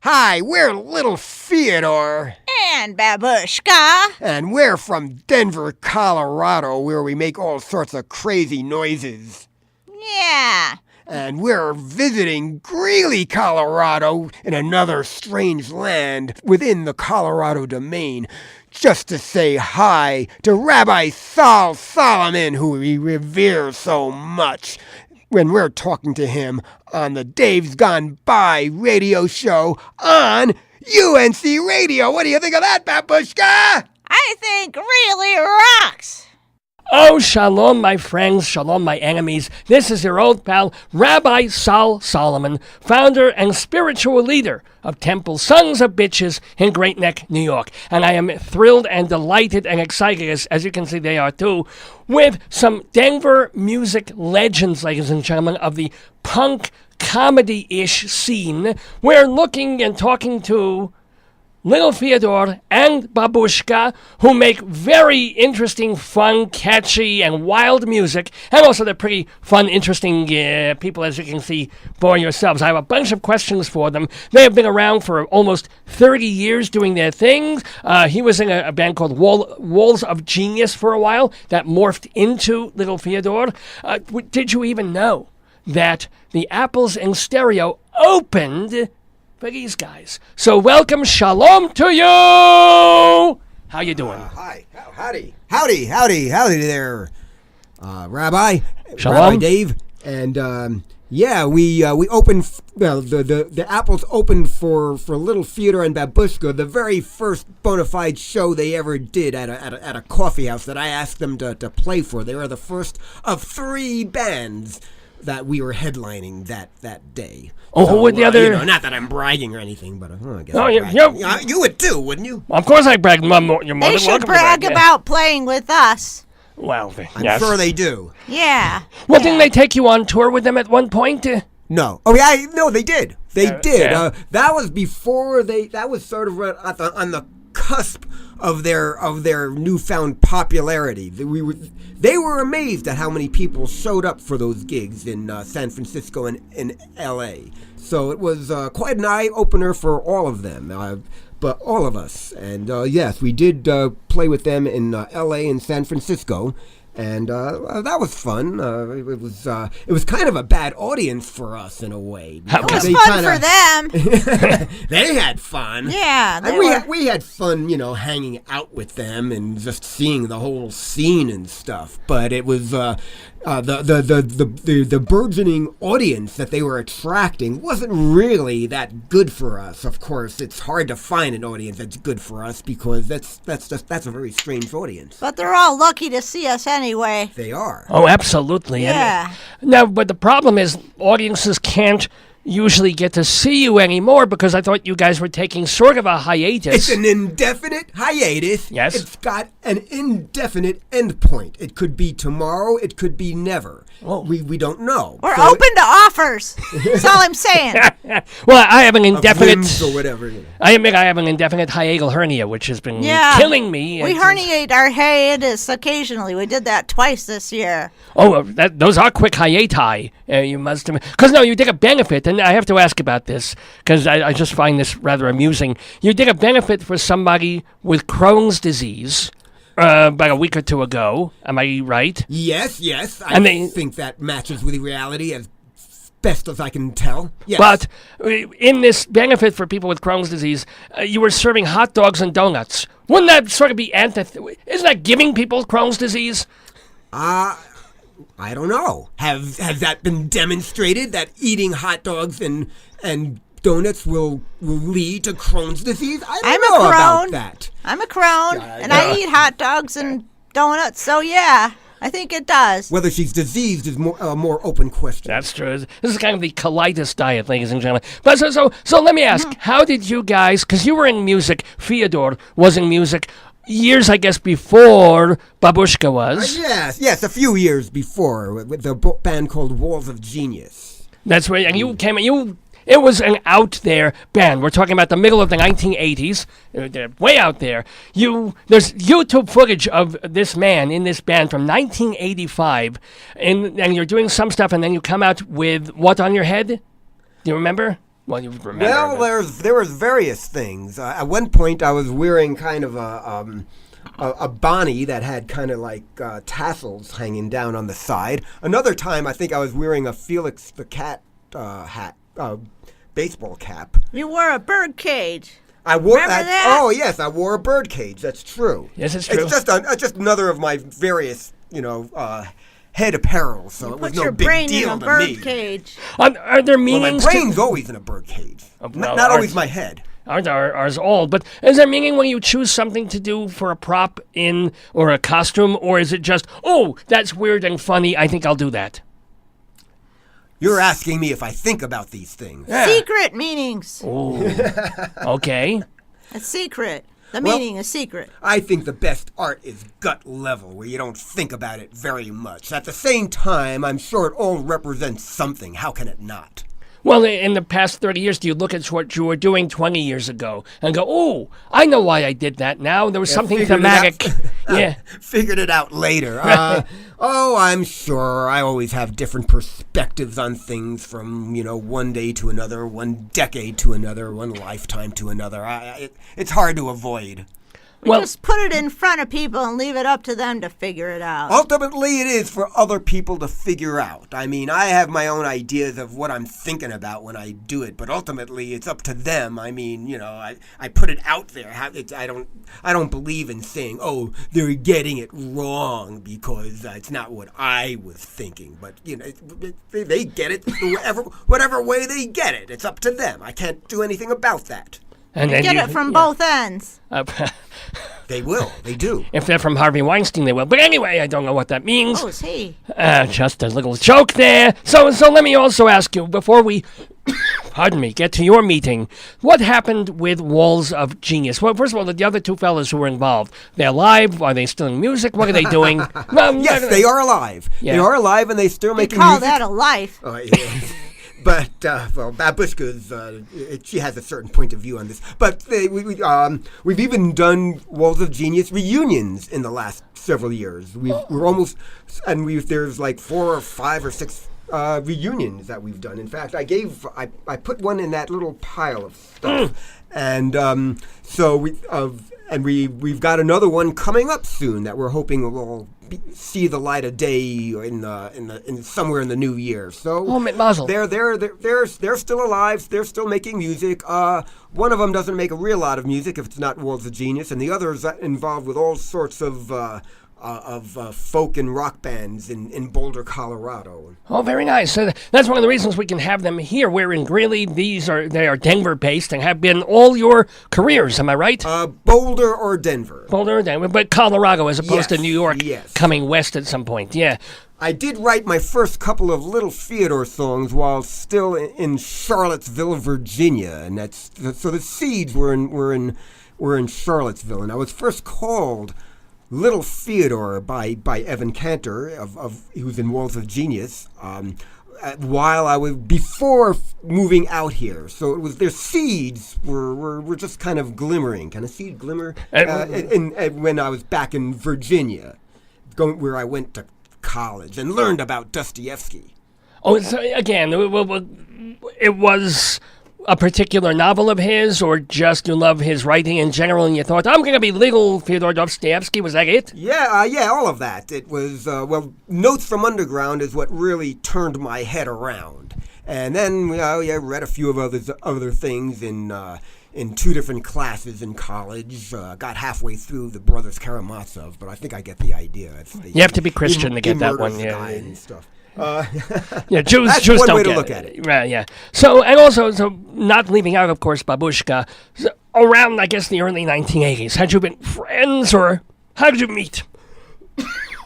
Hi, we're Little Fyodor. And Babushka. And we're from Denver, Colorado, where we make all sorts of crazy noises. Yeah. And we're visiting Greeley, Colorado, in another strange land within the Colorado domain, just to say hi to Rabbi Sol Solomon, who we revere so much, when we're talking to him on the Dave's Gone By radio show on UNC Radio. What do you think of that, Babushka? I think really rocks. Oh, shalom, my friends, shalom, my enemies. This is your old pal, Rabbi Sol Solomon, founder and spiritual leader of Temple Sons of Bitches in Great Neck, New York. And I am thrilled and delighted and excited, as you can see they are too, with some Denver music legends, ladies and gentlemen, of the punk comedy-ish scene. We're looking and talking to Little Fyodor and Babushka, who make very interesting, fun, catchy, and wild music. And also they're pretty fun, interesting people, as you can see for yourselves. I have a bunch of questions for them. They have been around for almost 30 years doing their things. He was in a band called Walls of Genius for a while that morphed into Little Fyodor. Did you even know that the Apples in Stereo opened for these guys? So welcome, shalom to you! How you doing? Hi. Howdy there, Rabbi. Shalom. Rabbi Dave. And, we opened, the Apples opened for Little Fyodor and Babushka, the very first bona fide show they ever did at a coffee house that I asked them to play for. They were the first of 3 bands that we were headlining that day. Oh, who would the other? Not that I'm bragging or anything, but I guess. Oh, you would too, wouldn't you? Of course I brag. You're more They than welcome should to brag about playing with us. Well, I'm yes. sure they do. Yeah. Well, didn't they take you on tour with them at one point? No. Oh yeah, no, they did. They did. Yeah. That was before they. That was sort of on the cusp of their newfound popularity. They were amazed at how many people showed up for those gigs in San Francisco and in L.A. So it was quite an eye-opener for all of them, but all of us. And yes, we did play with them in L.A. and San Francisco. And that was fun. It was kind of a bad audience for us in a way. It was fun for them. They had fun. Yeah, we had fun, hanging out with them and just seeing the whole scene and stuff. But it was the burgeoning audience that they were attracting wasn't really that good for us. Of course, it's hard to find an audience that's good for us because that's a very strange audience. But they're all lucky to see us anyway. They are. Oh, absolutely. Yeah. Now, but the problem is audiences can't usually get to see you anymore because I thought you guys were taking sort of a hiatus. It's an indefinite hiatus. Yes. It's got an indefinite endpoint. It could be tomorrow. It could be never. Whoa. We don't know. We're open to offers. That's all I'm saying. Well, I have an Of indefinite. whims or whatever. I admit I have an indefinite hiatal hernia, which has been killing me. We herniate our hiatus occasionally. We did that twice this year. Oh, those are quick hiati. You must have. Because no, you did a benefit, and I have to ask about this because I just find this rather amusing. You did a benefit for somebody with Crohn's disease about a week or two ago. Am I right? Yes. I think that matches with reality as best as I can tell. Yes. But in this benefit for people with Crohn's disease, you were serving hot dogs and donuts. Wouldn't that sort of be isn't that giving people Crohn's disease? I don't know. Has that been demonstrated that eating hot dogs and donuts will lead to Crohn's disease? I don't know about that. I'm a Crohn, and I eat hot dogs and donuts, so yeah, I think it does. Whether she's diseased is a more open question. That's true. This is kind of the colitis diet, ladies and gentlemen. But so let me ask, how did you guys, because you were in music, Fyodor was in music years, I guess, before Babushka was. Yes, a few years before, with the band called Walls of Genius. That's right, and you came, it was an out there band. We're talking about the middle of the 1980s. They're way out there. There's YouTube footage of this man in this band from 1985, and you're doing some stuff, and then you come out with what on your head? Do you remember? Well, you remember. Well, there was various things. At one point, I was wearing kind of a bonnet that had kind of like tassels hanging down on the side. Another time, I think I was wearing a Felix the Cat hat, baseball cap. You wore a bird cage. I wore Remember that? Oh yes, I wore a bird cage. That's true. Yes, it's true. It's just another of my various, head apparel. So it was Put no your big brain in deal a to bird me. cage. Are there Well, meanings? my brain's always in a bird cage. well, Not always ours- my head. Ours all. But is there meaning when you choose something to do for a prop or a costume, or is it just, oh, that's weird and funny, I think I'll do that? You're asking me if I think about these things. Yeah. Secret meanings. Okay. A secret. The Well- meaning is secret. I think the best art is gut level, where you don't think about it very much. At the same time, I'm sure it all represents something. How can it not? Well, in the past 30 years, do you look at what you were doing 20 years ago and go, oh, I know why I did that now. There was something figured it out. thematic. Yeah. Figured it out later. I'm sure I always have different perspectives on things from, one day to another, one decade to another, one lifetime to another. It's hard to avoid. We just put it in front of people and leave it up to them to figure it out. Ultimately, it is for other people to figure out. I mean, I have my own ideas of what I'm thinking about when I do it, but ultimately, it's up to them. I mean, I put it out there. I don't believe in saying, oh, they're getting it wrong because it's not what I was thinking. But they get it whatever way they get it. It's up to them. I can't do anything about that. And then Get it from both ends. They will. They do. If they're from Harvey Weinstein, they will. But anyway, I don't know what that means. Oh, is he? Just a little joke there. So let me also ask you, before we, pardon me, get to your meeting, what happened with Walls of Genius? Well, first of all, the other two fellas who were involved, they're alive? Are they still in music? What are they doing? Yes, they are alive. Yeah. They are alive, and they still They making call music. that a life. Yeah. But Babushka's she has a certain point of view on this. But we've even done Walls of Genius reunions in the last several years. There's like 4 or 5 or 6 reunions that we've done. In fact, I put one in that little pile of stuff, and we've got another one coming up soon that we're hoping will see the light of day in somewhere in the new year. So Mazel. they're still alive. They're still making music. One of them doesn't make a real lot of music if it's not Walls of Genius, and the other is involved with all sorts of folk and rock bands in Boulder, Colorado. Oh, very nice. So that's one of the reasons we can have them here. We're in Greeley. They are Denver-based and have been all your careers. Am I right? Boulder or Denver. Boulder or Denver, but Colorado as opposed to Yes, New York yes. coming west at some point. Yeah. I did write my first couple of Little Fyodor songs while still in Charlottesville, Virginia, and so the seeds were in Charlottesville, and I was first called Little Fyodor by Evan Cantor who's in Walls of Genius, while I was before moving out here. So it was their seeds were just kind of glimmering, kind of seed glimmer, when I was back in Virginia, where I went to college and learned about Dostoyevsky. Oh, so again, it was a particular novel of his, or just you love his writing in general, and you thought, I'm going to be Little Fyodor Dostoyevsky? Was that it? Yeah, all of that. It was, Notes from Underground is what really turned my head around. And then, I read a few of other things in 2 different classes in college. Got halfway through the Brothers Karamazov, but I think I get the idea. You have to be Christian to get that one. Yeah, Yeah. and stuff. Yeah, Jews That's Jews one don't way to get look at it. Right, yeah. So not leaving out, of course, Babushka. So around, I guess, the early 1980s, had you been friends, or how did you meet?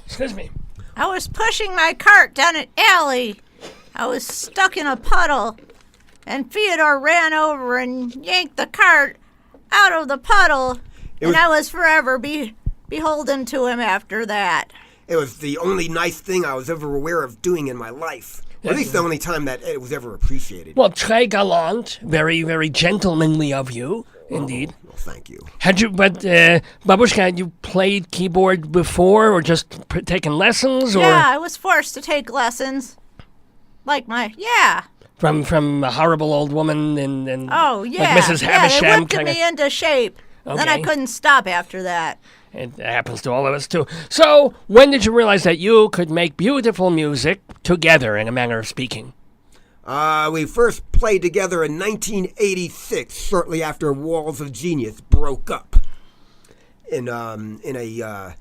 Excuse me. I was pushing my cart down an alley. I was stuck in a puddle, and Fyodor ran over and yanked the cart out of the puddle, I was forever beholden to him after that. It was the only nice thing I was ever aware of doing in my life. Or at least the only time that it was ever appreciated. Well, très galant, very, very gentlemanly of you, indeed. Well, thank you. Babushka, had you played keyboard before, or just taken lessons? Or? Yeah, I was forced to take lessons. From a horrible old woman and Oh, yeah. like Mrs. Yeah, Havisham they whipped kind me into shape. Then I Okay. couldn't stop after that. It happens to all of us too. So, when did you realize that you could make beautiful music together, in a manner of speaking? We first played together in 1986, shortly after Walls of Genius broke up in a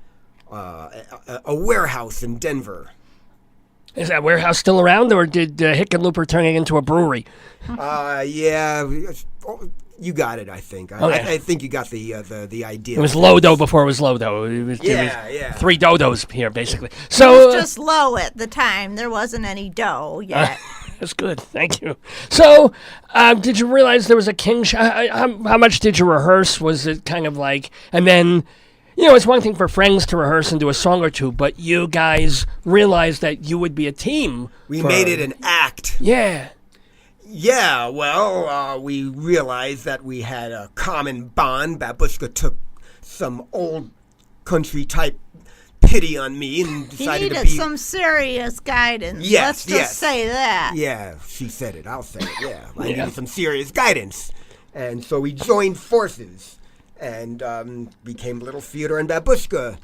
warehouse in Denver. Is that warehouse still around, or did Hickenlooper turn it into a brewery? Yeah, you got it. I think. Okay. I think you got the idea. It was Lodo before it was Lodo. It was Yeah. 3 dodos here, basically. It So was just low at the time. There wasn't any dough yet. that's good. Thank you. So, did you realize there was a king? How much did you rehearse? Was it kind of like, and then, it's one thing for friends to rehearse and do a song or two, but you guys realized that you would be a team. We made it an act. Yeah. Yeah, well, we realized that we had a common bond. Babushka took some old country type pity on me and He decided needed to be. some serious guidance. Yes, Let's just yes. say that. Yeah, she said it. I'll say it. Yeah, I Yeah. needed some serious guidance, and so we joined forces and became Little Fyodor and Babushka,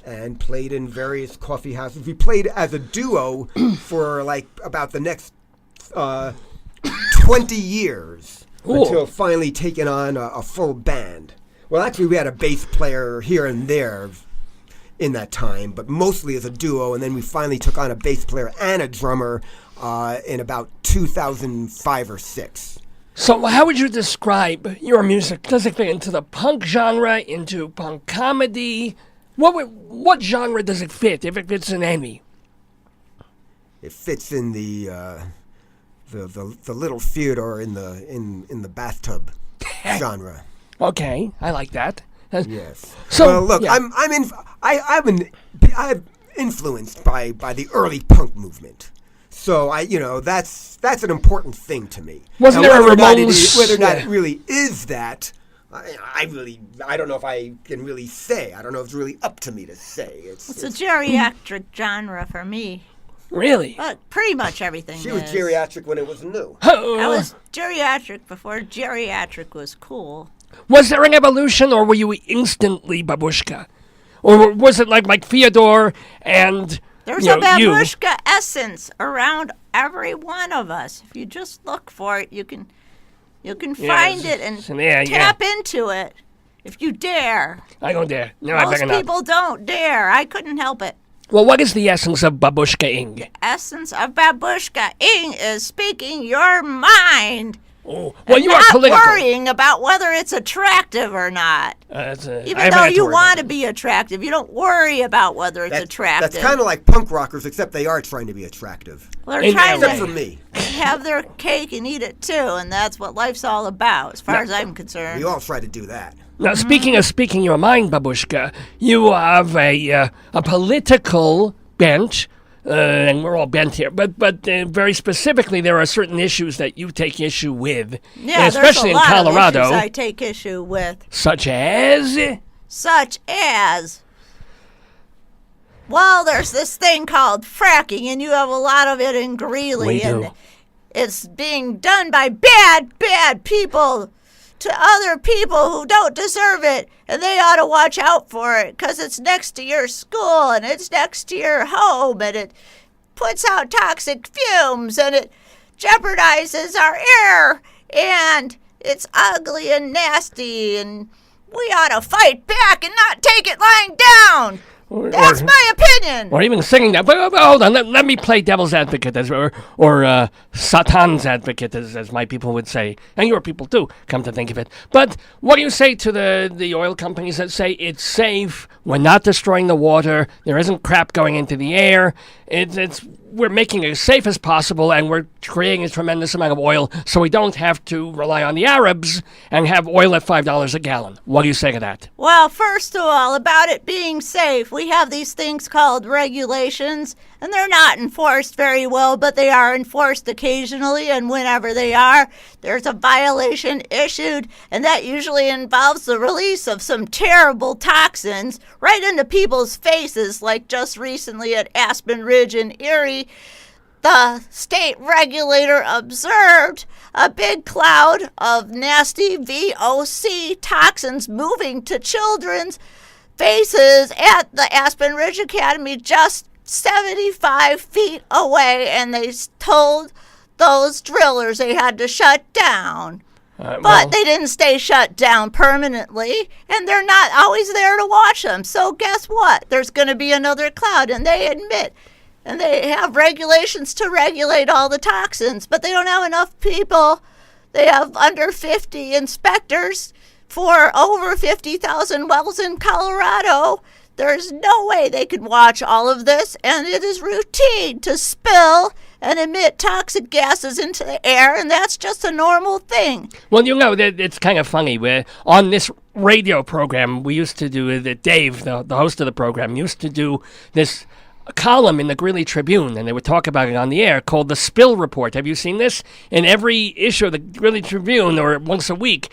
and played in various coffee houses. We played as a duo for like about the next 20 years Ooh. until finally taking on a full band. Well, actually, we had a bass player here and there in that time, but mostly as a duo, and then we finally took on a bass player and a drummer in about 2005 or 6. So, how would you describe your music? Does it fit into the punk genre, into punk comedy? What genre does it fit, if it fits in any? It fits in the Little Fyodor in the bathtub genre. Okay, I like that. Yes. So, well, look, yeah. I'm influenced by the early punk movement. So that's an important thing to me. Wasn't Now, there a whether or not Ramones- whether or not yeah. it really is that, I don't know if I can really say. I don't know if it's really up to me to say. It's a geriatric genre for me. Really? Pretty much everything She was is. geriatric when it was new. I was geriatric before geriatric was cool. Was there an evolution, or were you instantly Babushka? Or was it like Fyodor and There's you a know, you? babushka essence around every one of us. If you just look for it, you can find it and tap into it if you dare. I don't dare. No, I Most better not. people don't dare. I couldn't help it. Well, what is the essence of Babushka-ing? Essence of babushka-ing is speaking your mind. Oh, well, and you are not political. worrying about whether it's attractive or not. I Even haven't though had to you worry want about to be attractive, you don't worry about whether it's attractive. That's kind of like punk rockers, except they are trying to be attractive. Well, In they're trying LA. Except for to me. have their cake and eat it too, and that's what life's all about, as far as I'm concerned. We all try to do that. Now, speaking of speaking your mind, Babushka, you have a political bent, and we're all bent here, but very specifically, there are certain issues that you take issue with, Yeah, especially there's a lot in Colorado, of issues I take issue with, such as. well, there's this thing called fracking, and you have a lot of it in Greeley, We and do. it's being done by bad people to other people who don't deserve it, and they ought to watch out for it, because it's next to your school, and it's next to your home, and it puts out toxic fumes, and it jeopardizes our air, and it's ugly and nasty, and we ought to fight back and not take it lying down. That's my opinion. Or even singing that. But hold on, let me play devil's advocate, or Satan's advocate, as my people would say. And your people too, come to think of it. But what do you say to the oil companies that say it's safe, we're not destroying the water, there isn't crap going into the air, we're making it as safe as possible, and we're creating a tremendous amount of oil so we don't have to rely on the Arabs and have oil at $5 a gallon. What do you say to that? Well, first of all, about it being safe, we have these things called regulations, and they're not enforced very well, but they are enforced occasionally, and whenever they are, there's a violation issued, and that usually involves the release of some terrible toxins right into people's faces, like just recently at Aspen Ridge in Erie. the state regulator observed a big cloud of nasty VOC toxins moving to children's faces at the Aspen Ridge Academy just 75 feet away, and they told those drillers they had to shut down. But they didn't stay shut down permanently, and they're not always there to watch them. So guess what? There's going to be another cloud, and they admit, and they have regulations to regulate all the toxins, but they don't have enough people. They have under 50 inspectors for over 50,000 wells in Colorado. There's no way they could watch all of this, and it is routine to spill and emit toxic gases into the air, and that's just a normal thing. Well, you know, it's kind of funny. We're on this radio program, we used to do, Dave, the host of the program, used to do this column in the Greeley Tribune, and they would talk about it on the air, called the Spill Report. Have you seen this? In every issue of the Greeley Tribune, or once a week,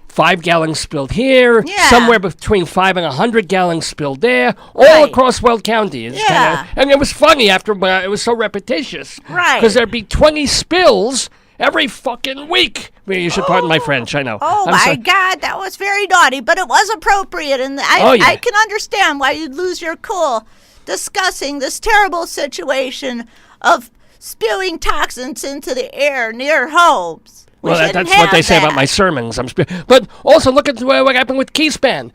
5 gallons spilled here, somewhere between 5 and 100 gallons spilled there, all across Weld County. It's kinda, and it was funny after, but it was so repetitious. Right. Because there'd be 20 spills every fucking week. Well, you should pardon my French, I know. Oh, my God, that was very naughty, but it was appropriate, and I can understand why you'd lose your cool discussing this terrible situation of spewing toxins into the air near homes. Well, that's what they say about my sermons. But also look at what happened with Keyspan.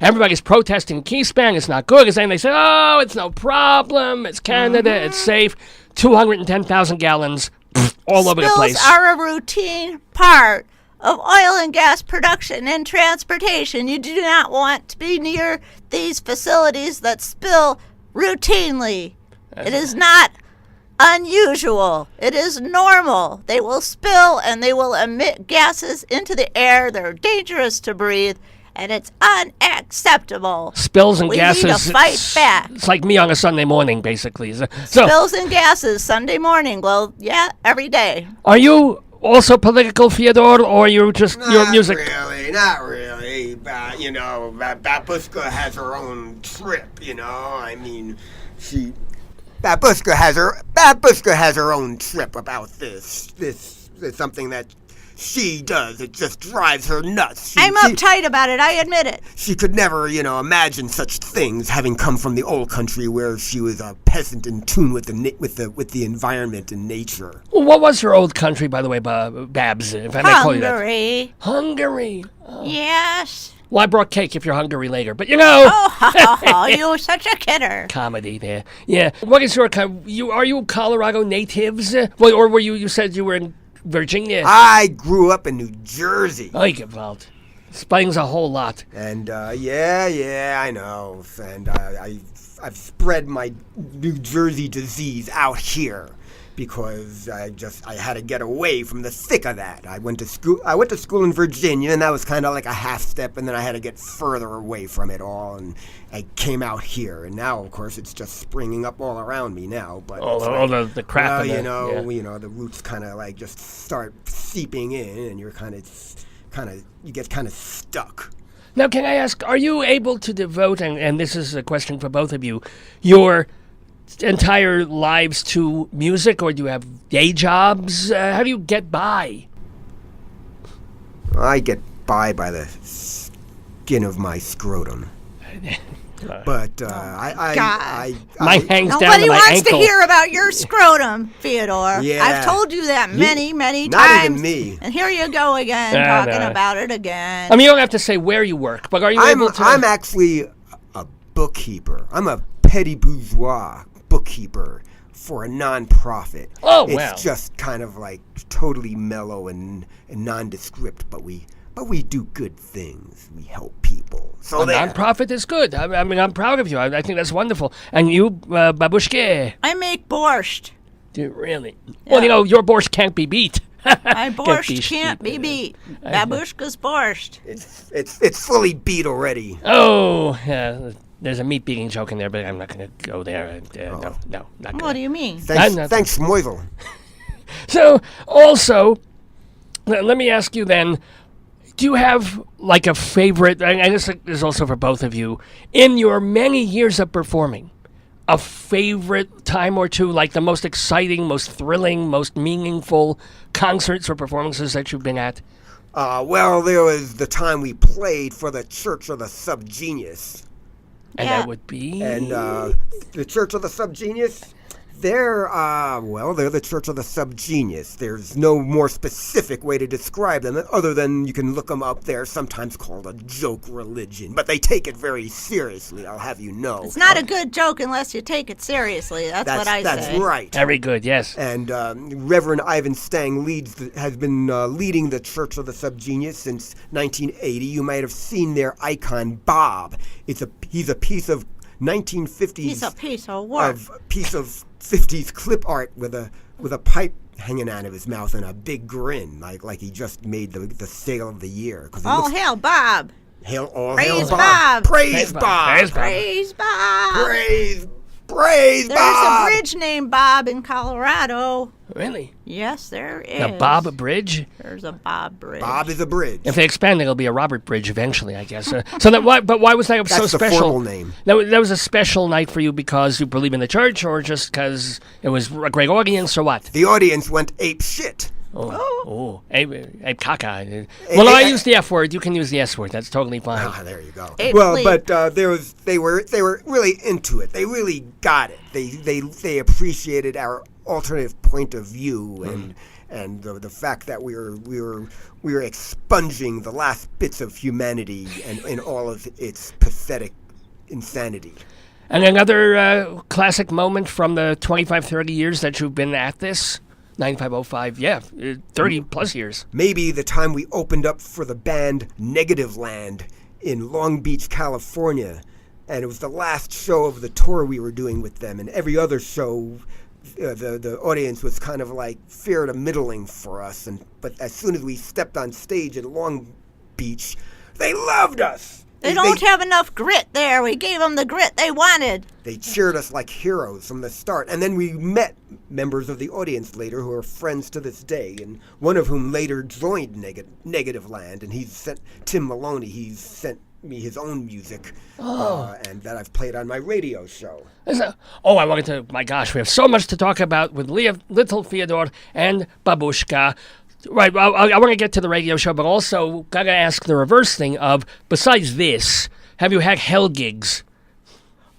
Everybody's protesting Keyspan. It's not good. They say, oh, it's no problem. It's Canada. It's safe. 210,000 gallons all over the place. Spills are a routine part of oil and gas production and transportation. You do not want to be near these facilities that spill routinely. It is not unusual. It is normal. They will spill and they will emit gases into the air. They're dangerous to breathe, and it's unacceptable. Spills and gases. We need to fight back. It's like me on a Sunday morning, basically. Spills and gases, Sunday morning. Well, yeah, every day. Are you also political, Fyodor, or you just your music? Not really. Babushka has her own trip. I mean, Babushka has her own trip about this. This is something that she does. It just drives her nuts. I'm uptight about it. I admit it. She could never, imagine such things, having come from the old country where she was a peasant in tune with the environment and nature. Well, what was her old country, by the way, Babs? If I may call you that. Hungary. Hungary. Oh. Yes. Well, I brought cake if you're hungry later, but Oh, you're such a kidder. Comedy there. Yeah. What is your are you Colorado natives? Well, or were you said you were in Virginia? I grew up in New Jersey. Oh, gewalt. Explains a whole lot. And, I know. And I've spread my New Jersey disease out here. Because I had to get away from the thick of that. I went to school in Virginia, and that was kind of like a half step, and then I had to get further away from it all, and I came out here, and now of course it's just springing up all around me now. But all the crap. The roots kind of like just start seeping in, and you're you get kind of stuck. Now, can I ask, are you able to devote, and this is a question for both of you, your entire lives to music, or do you have day jobs? How do you get by? I get by the skin of my scrotum. But mine hangs down to my ankle. Nobody wants to hear about your scrotum, Fyodor. Yeah. I've told you that many times. Not even me. And here you go again, talking about it again. I mean, you don't have to say where you work, but are you able to? I'm actually a bookkeeper. I'm a petty bourgeois bookkeeper for a non-profit. Oh, wow. It's just kind of like totally mellow and nondescript, but we do good things. We help people. So a non-profit is good. I mean, I'm proud of you. I think that's wonderful. And you, Babushka? I make borscht. Do you really? Yeah. Well, your borscht can't be beat. My borscht can't be beat. Babushka's borscht. It's fully beat already. Oh, yeah. There's a meat beating joke in there, but I'm not going to go there. No, not going to. What do you mean? Thanks, Moisel. So, also, let me ask you then, do you have like a favorite, and this is also for both of you, in your many years of performing, a favorite time or two, like the most exciting, most thrilling, most meaningful concerts or performances that you've been at? Well, there was the time we played for the Church of the Subgenius. And Yeah. that would be... And the Church of the Subgenius, they're the Church of the Subgenius. There's no more specific way to describe them other than you can look them up. They're sometimes called a joke religion, but they take it very seriously, I'll have you know. It's not a good joke unless you take it seriously. That's what I say. That's right. Very good, yes. And Reverend Ivan Stang has been leading the Church of the Subgenius since 1980. You might have seen their icon, Bob. He's a piece of 1950s. He's a piece of work. Piece of 50s clip art with a pipe hanging out of his mouth and a big grin, like he just made the sale of the year. All hail Bob. Hail Praise Bob. Bob. Praise Bob. Praise Bob. Praise Bob. Praise There's Bob. a bridge named Bob in Colorado. Really? Yes, there is. The Bob Bridge? There's a Bob Bridge. Bob is a bridge. If they expand it, it'll be a Robert Bridge eventually, I guess. But why was that so That's the special? formal name. That was a special night for you because you believe in the church, or just because it was a great audience, or what? The audience went ape shit. Oh, ape caca. Well, I use the F word. You can use the S word. That's totally fine. Ah, there you go. Ape Well, leap. but they were really into it. They really got it. They appreciated our alternative point of view and the fact that we were expunging the last bits of humanity and in all of its pathetic insanity. And another classic moment from the 25, 30 years that you've been at this? 9505, 30 plus years. Maybe the time we opened up for the band Negative Land in Long Beach, California. And it was the last show of the tour we were doing with them. And every other show, the audience was kind of like fair to middling for us. But as soon as we stepped on stage in Long Beach, they loved us. They don't have enough grit there. We gave them the grit they wanted. They cheered us like heroes from the start. And then we met members of the audience later who are friends to this day, and one of whom later joined Negative Land. And Tim Maloney, he's sent me his own music, and that I've played on my radio show. My gosh, we have so much to talk about with Little Fyodor and Babushka. Right, well, I want to get to the radio show, but also got to ask the reverse thing of, besides this, have you had hell gigs?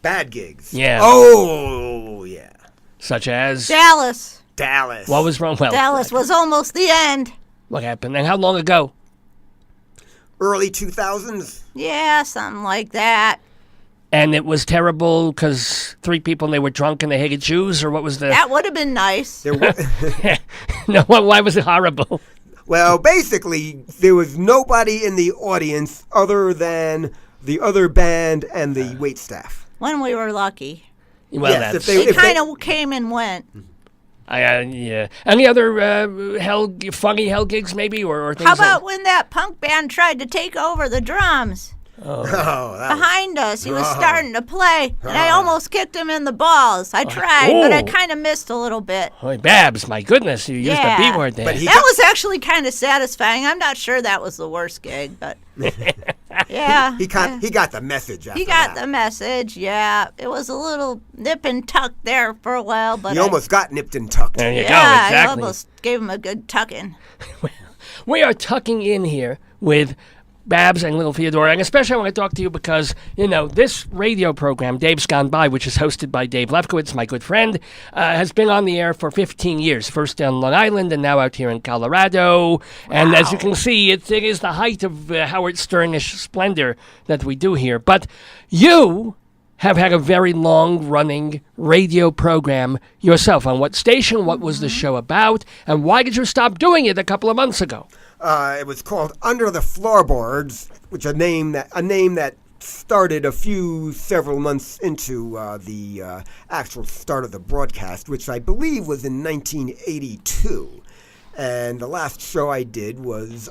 Bad gigs. Yeah. Oh, yeah. Such as? Dallas. What was wrong? Well, Dallas was almost the end. what happened? And how long ago? Early 2000s. Yeah, something like that. And it was terrible because 3 people and they were drunk and they hated Jews, or what was the... That would have been nice. No, why was it horrible? Well, basically, there was nobody in the audience other than the other band and the wait staff. When we were lucky. Well, Yes, that's... They kind of came and went. yeah. Any other funny hell gigs, maybe, or things? How about when that punk band tried to take over the drums? Oh, that was, Behind us, he was starting to play, and I almost kicked him in the balls. I tried, but I kind of missed a little bit. Oh, Babs, my goodness, you used the B word there. But That was actually kind of satisfying. I'm not sure that was the worst gig, but yeah. he got the message after He got that. the message, yeah. It was a little nip and tuck there for a while, but He almost got nipped and tucked. There you go, I exactly. almost gave him a good tucking. We are tucking in here with Babs and Little Fyodor, and especially I want to talk to you because, this radio program, Dave's Gone By, which is hosted by Dave Lefkowitz, my good friend, has been on the air for 15 years, first on Long Island and now out here in Colorado. Wow. And as you can see, it is the height of Howard Sternish splendor that we do here. But you have had a very long-running radio program yourself. On what station? What was the show about? And why did you stop doing it a couple of months ago? It was called Under the Floorboards, which a name that started several months into the actual start of the broadcast, which I believe was in 1982. And the last show I did was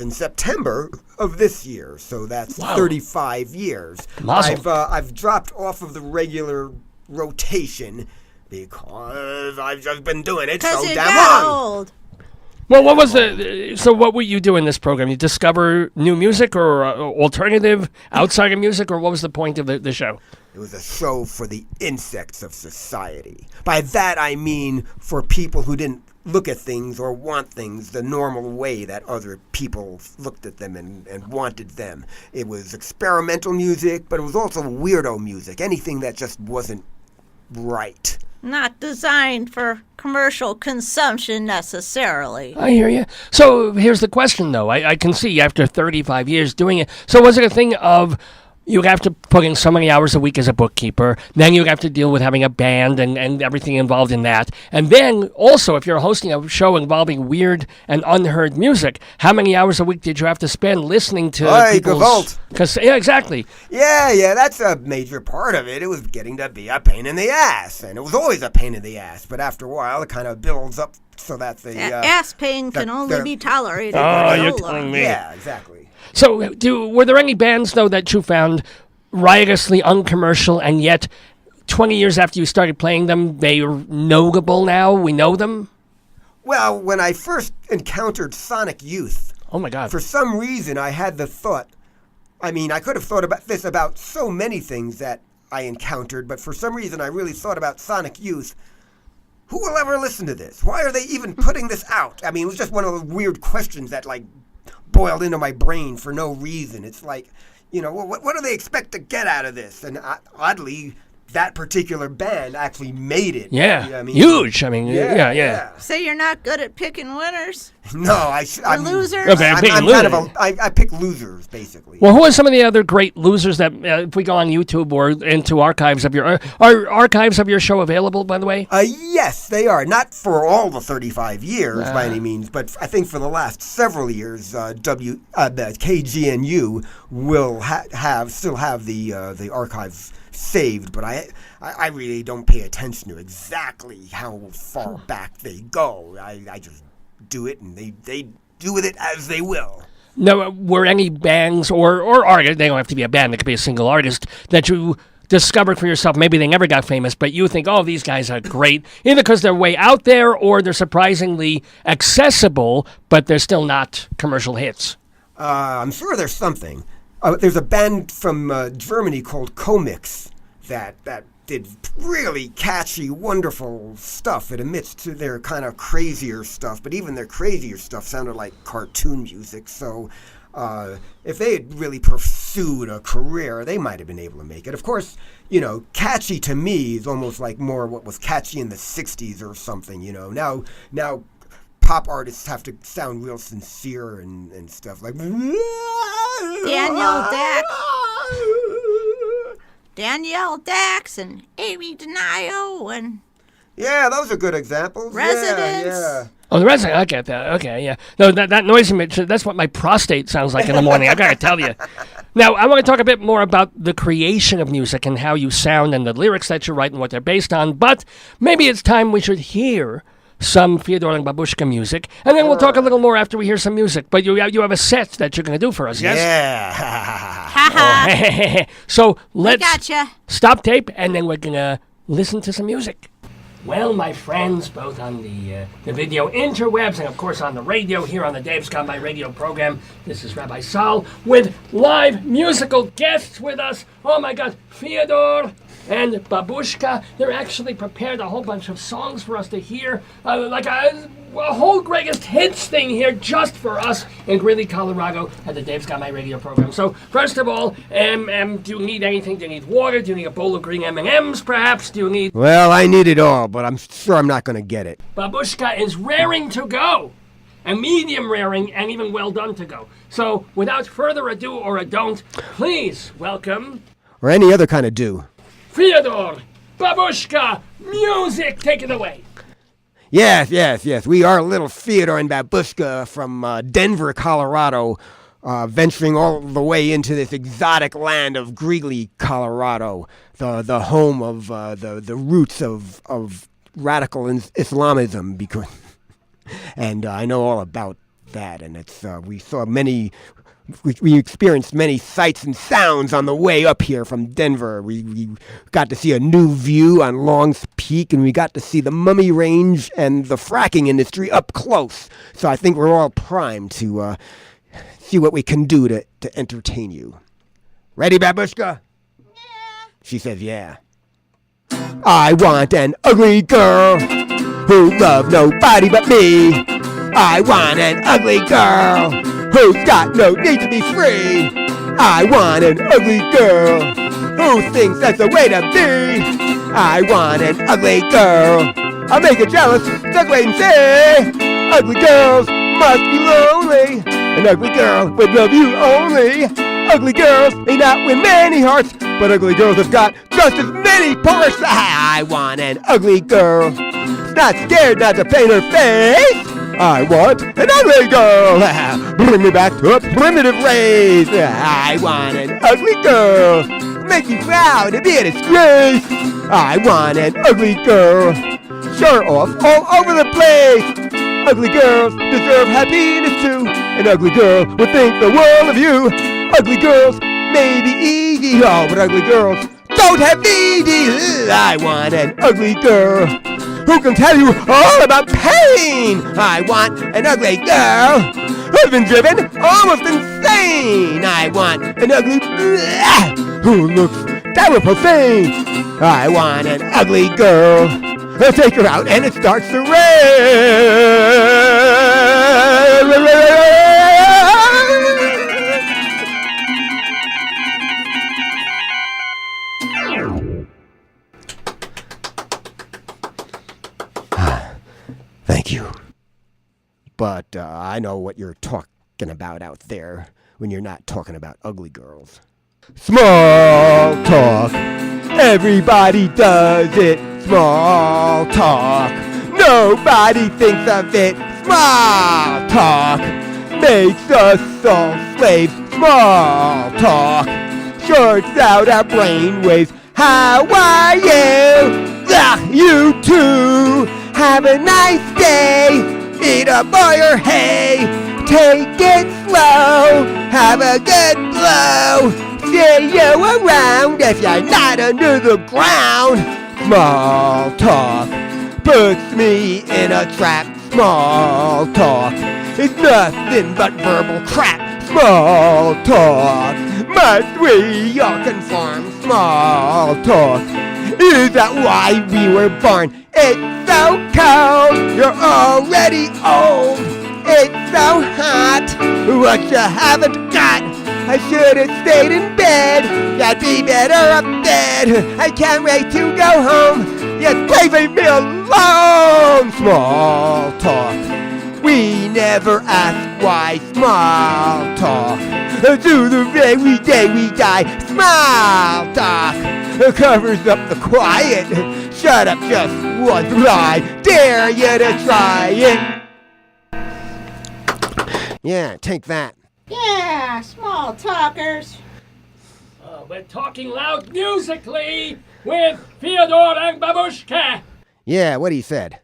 in September of this year, so that's 35 years. I've dropped off of the regular rotation because I've just been doing it so damn long. Old. Well, what was so what were you doing in this program? You discover new music or alternative outsider music, or what was the point of the show? It was a show for the insects of society. By that I mean for people who didn't look at things or want things the normal way that other people looked at them and wanted them. It was experimental music, but it was also weirdo music, anything that just wasn't right. Not designed for commercial consumption necessarily. I hear you. So here's the question, though. I can see after 35 years doing it. So was it a thing of you have to put in so many hours a week as a bookkeeper, then you have to deal with having a band and everything involved in that, and then also if you're hosting a show involving weird and unheard music, how many hours a week did you have to spend listening to people's... Yeah, exactly. Yeah, that's a major part of it. It was getting to be a pain in the ass, and it was always a pain in the ass, but after a while it kind of builds up so that the... ass pain can only be tolerated for so you're long. telling me. Yeah, exactly. So, were there any bands, though, that you found riotously uncommercial, and yet 20 years after you started playing them, they are notable now? We know them? Well, when I first encountered Sonic Youth, oh my God, for some reason I had the thought, I mean, I could have thought about this about so many things that I encountered, but for some reason I really thought about Sonic Youth. Who will ever listen to this? Why are they even putting this out? I mean, it was just one of those weird questions that, like, boiled into my brain for no reason. It's like, you know, what do they expect to get out of this? And oddly, that particular band actually made it. Yeah, I mean, huge. I mean, yeah. So you're not good at picking winners? No, I'm losers? Okay, I'm kind of I pick losers, basically. Well, who are some of the other great losers that, if we go on YouTube or into archives of your... Are archives of your show available, by the way? Yes, they are. Not for all the 35 years, by any means, but I think for the last several years, KGNU will still have the archives saved, but I really don't pay attention to exactly how far back they go. I just do it, and they do with it as they will. No, were any bands or artists, they don't have to be a band, it could be a single artist, that you discovered for yourself, maybe they never got famous, but you think, oh, these guys are great, either because they're way out there or they're surprisingly accessible, but they're still not commercial hits? I'm sure there's something. There's a band from Germany called Comix that did really catchy, wonderful stuff. It admits to their kind of crazier stuff, but even their crazier stuff sounded like cartoon music. So if they had really pursued a career, they might have been able to make it. Of course, you know, catchy to me is almost like more what was catchy in the 60s or something, you know. Now pop artists have to sound real sincere and stuff like Danielle Dax and Amy Denio and... Yeah, those are good examples. Residents. Yeah. Oh, the Resident, I get that. Okay, yeah. No, that noise image, that's what my prostate sounds like in the morning, I gotta tell you. Now, I want to talk a bit more about the creation of music and how you sound and the lyrics that you write and what they're based on, but maybe it's time we should hear some Fyodor and Babushka music, and then we'll talk a little more after we hear some music. But you have a set that you're going to do for us, yes? Yeah. So let's gotcha. Stop tape, and then we're going to listen to some music. Well, my friends, both on the video interwebs and, of course, on the radio here on the Dave's Got My Radio program, this is Rabbi Sol with live musical guests with us. Oh, my God, Fyodor and Babushka. They're actually prepared a whole bunch of songs for us to hear, like a whole greatest hits thing here just for us in Greeley, Colorado at the Dave's Got My Radio program. So, first of all, do you need anything? Do you need water? Do you need a bowl of green M&Ms, perhaps? Do you need... Well, I need it all, but I'm sure I'm not going to get it. Babushka is raring to go, and medium raring, and even well done to go. So, without further ado or a don't, please welcome... Or any other kind of do. Fyodor, Babushka, music, take it away. Yes. We are Little Fyodor and Babushka from Denver, Colorado, venturing all the way into this exotic land of Greeley, Colorado, the home of the roots of radical Islamism. Because, and I know all about that, and it's we saw many we experienced many sights and sounds on the way up here from Denver. We got to see a new view on Long's Peak, and we got to see the Mummy Range and the fracking industry up close. So I think we're all primed to see what we can do to entertain you. Ready, Babushka? Yeah. She says, yeah. I want an ugly girl who loves nobody but me. I want an ugly girl who's got no need to be free. I want an ugly girl who thinks that's the way to be. I want an ugly girl. I'll make her jealous, just wait and see. Ugly girls must be lonely. An ugly girl would love you only. Ugly girls may not win many hearts, but ugly girls have got just as many parts. I want an ugly girl, not scared not to paint her face. I want an ugly girl. Bring me back to a primitive race. I want an ugly girl. Make me proud and be a disgrace. I want an ugly girl. Show her off all over the place. Ugly girls deserve happiness too. An ugly girl would think the world of you. Ugly girls may be easy, oh, but ugly girls don't have easy. I want an ugly girl who can tell you all about pain. I want an ugly girl who's been driven almost insane. I want an ugly who looks terrible profane. I want an ugly girl. I'll take her out and it starts to rain. Thank you. But I know what you're talking about out there when you're not talking about ugly girls. Small talk. Everybody does it. Small talk. Nobody thinks of it. Small talk. Makes us all slaves. Small talk. Shorts out our brainwaves. How are you? You too. Have a nice day. Eat up all your hay. Take it slow. Have a good blow. See you around if you're not under the ground. Small talk puts me in a trap. Small talk is nothing but verbal crap. Small talk. Must we all conform? Small talk. Is that why we were born? It's so cold, you're already old. It's so hot, what you haven't got. I should have stayed in bed, I'd be better up dead. I can't wait to go home, yes, please leave me alone. Small talk, we never ask why. Small talk, to the very day we die. Small talk covers up the quiet. Shut up, just one lie. Dare you to try it. Yeah, take that. Yeah, small talkers. We're talking loud musically with Fyodor and Babushka. Yeah, what he said.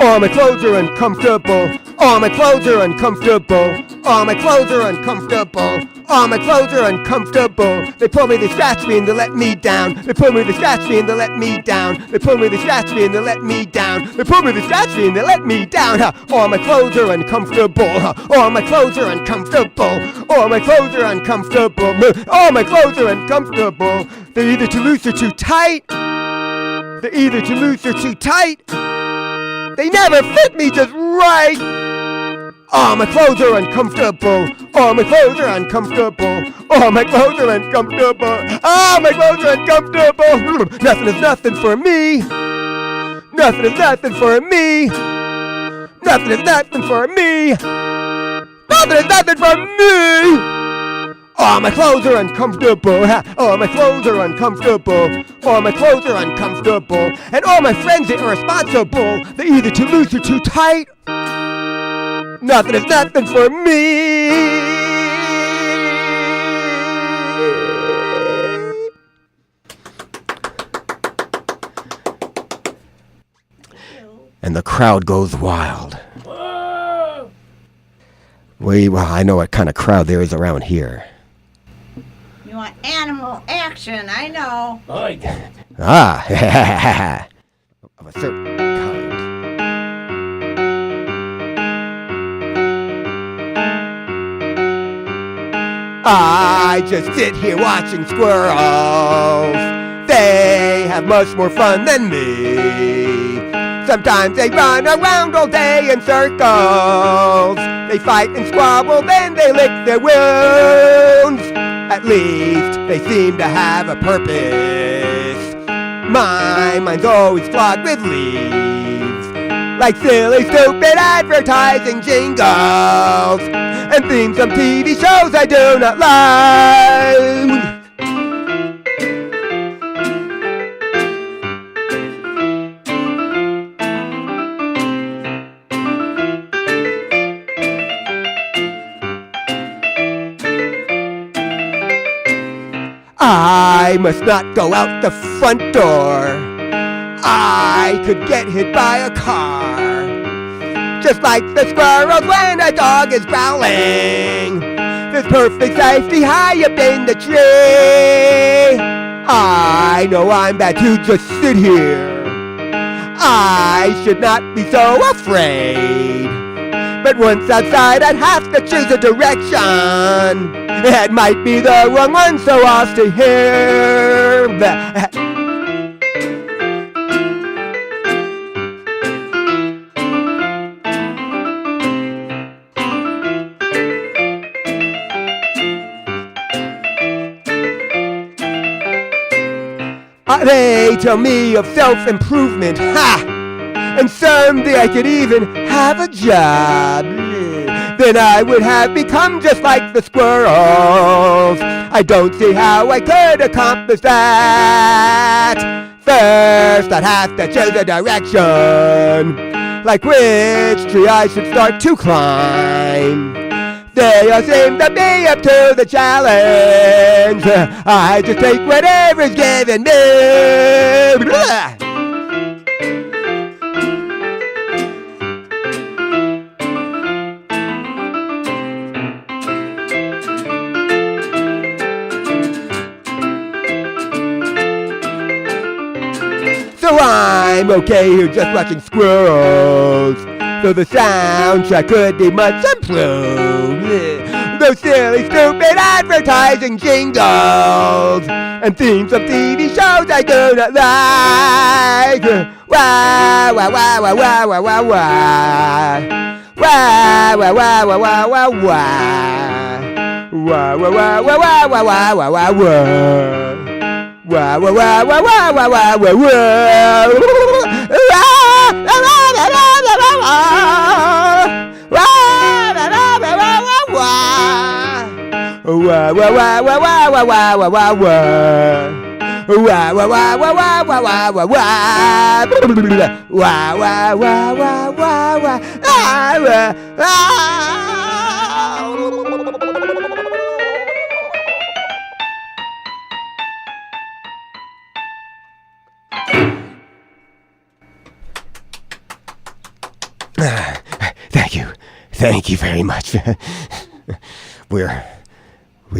All my clothes are uncomfortable. All my clothes are uncomfortable. All my clothes are uncomfortable. All my clothes are uncomfortable. They pull me, they scratch me, and they let me down. They pull me, they scratch me, and they let me down. They pull me, they scratch me, and they let me down. They pull me, they scratch me, and they let me down. All my clothes are uncomfortable. All my clothes are uncomfortable. All my clothes are uncomfortable. All my clothes are uncomfortable. They're either too loose or too tight. They're either too loose or too tight. They never fit me just right. All my clothes are uncomfortable. All my clothes are uncomfortable. All my clothes are uncomfortable. All my clothes are uncomfortable. Nothing is nothing for me. Nothing is nothing for me. Nothing is nothing for me. Nothing is nothing for me. All my clothes are uncomfortable. All my clothes are uncomfortable. All my clothes are uncomfortable. And all my friends are irresponsible. They're either too loose or too tight. Nothing is nothing for me. And the crowd goes wild. Whoa. Well, I know what kind of crowd there is around here. You want animal action, I know. Ah, of a certain kind. I just sit here watching squirrels. They have much more fun than me. Sometimes they run around all day in circles. They fight and squabble, then they lick their wounds. At least they seem to have a purpose. My mind's always clogged with leaves, like silly, stupid advertising jingles and themes of TV shows I do not like. I must not go out the front door. I could get hit by a car, just like the squirrels when a dog is growling. There's perfect safety high up in the tree. I know I'm bad to just sit here. I should not be so afraid. But once outside, I'd have to choose a direction. It might be the wrong one, so I'll stay here. They tell me of self-improvement, ha! And someday I could even have a job. Then I would have become just like the squirrels. I don't see how I could accomplish that. First I'd have to choose a direction, like which tree I should start to climb. They all seem to be up to the challenge. I just take whatever's given me. So I'm okay here just watching squirrels. So the soundtrack could be much improved. Those silly, stupid advertising jingles and themes of TV shows I do not like. Wah, wah, wah, wah, wah, wah, wah, wah. Wah, wah, wah, wah, wah, wah, wah. Wah, wah, wah, wah, wah, wah, wah, wah, wah, wah. Wah, wah, wah, wah, wah, wah, wah, wah, wah. Wah, wah, wah, wah, wah, wah, wah, wah, wah, wah. Wah, wah, wah, wah, wah, wah, wah, wah, wah. Wah, wah, wah, wah, wah, wah. Ah, wah, Thank you very much. We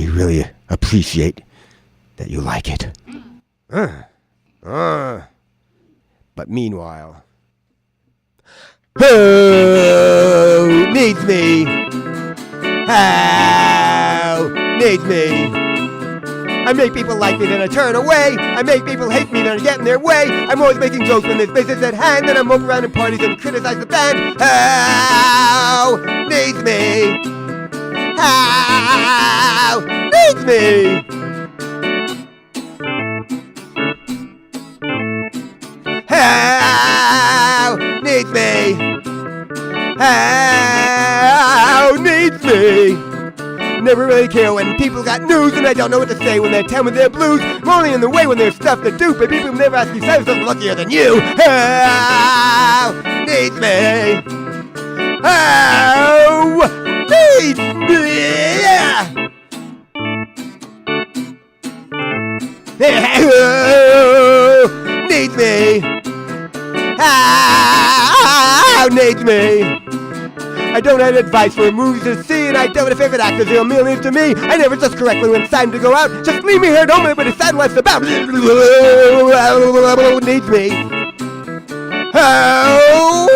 really appreciate that you like it. But meanwhile, who needs me? How needs me? I make people like me, then I turn away. I make people hate me, then I get in their way. I'm always making jokes when there's business at hand. Then I move around in parties and criticize the band. How needs me? How needs me? How needs me? How needs me? Never really care when people got news and I don't know what to say when they tell me their blues. I'm only in the way when there's stuff to do, but people never ask me if I'm luckier than you. How needs me? How needs me? How needs me? How needs me? I don't have advice for movies to see, and I don't have favorite actors who are millions to me. I never just correctly when it's time to go out. Just leave me here, don't let anybody decide what it's about. Needs me. Oh,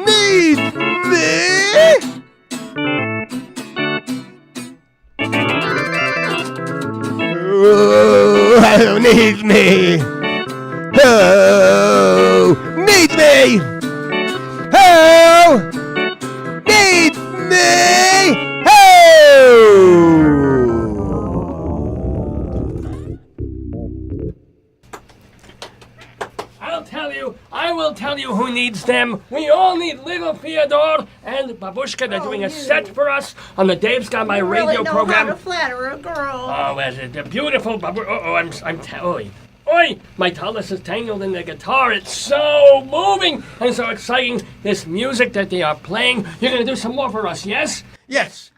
needs me. Oh, needs me. Oh, needs me. Oh, needs me. Oh. I will tell you who needs them. We all need Little Fyodor and Babushka. They're doing a set for us on the Dave's Got My Radio program. How to flatter a girl. Oh, they're beautiful. Oi! My talus is tangled in the guitar. It's so moving and so exciting. This music that they are playing. You're gonna do some more for us, yes? Yes,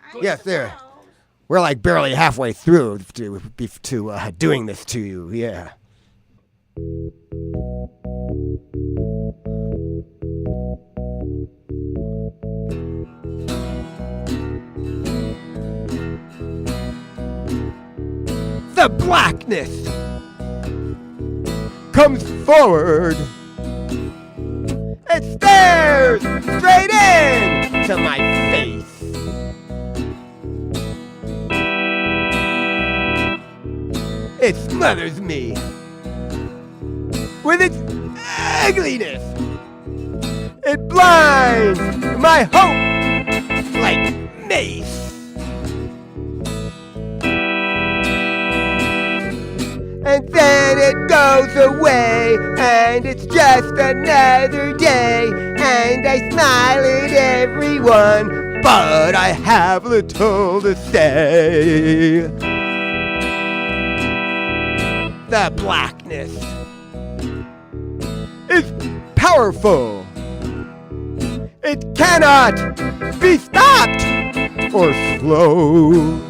there. We're like barely halfway through to doing this to you. Yeah. The blackness comes forward. It stares straight in to my face. It smothers me with its ugliness. It blinds my hope like mace. And then it goes away, and it's just another day, and I smile at everyone, but I have little to say. The blackness is powerful. It cannot be stopped or slowed.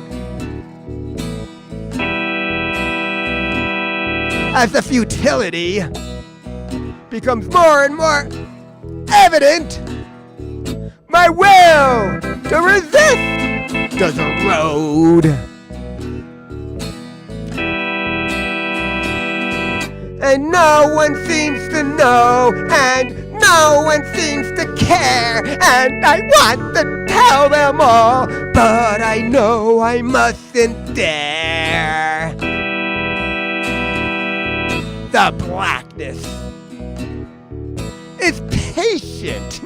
As the futility becomes more and more evident, my will to resist does erode. And no one seems to know, and no one seems to care, and I want to tell them all, but I know I mustn't dare. The blackness is patient.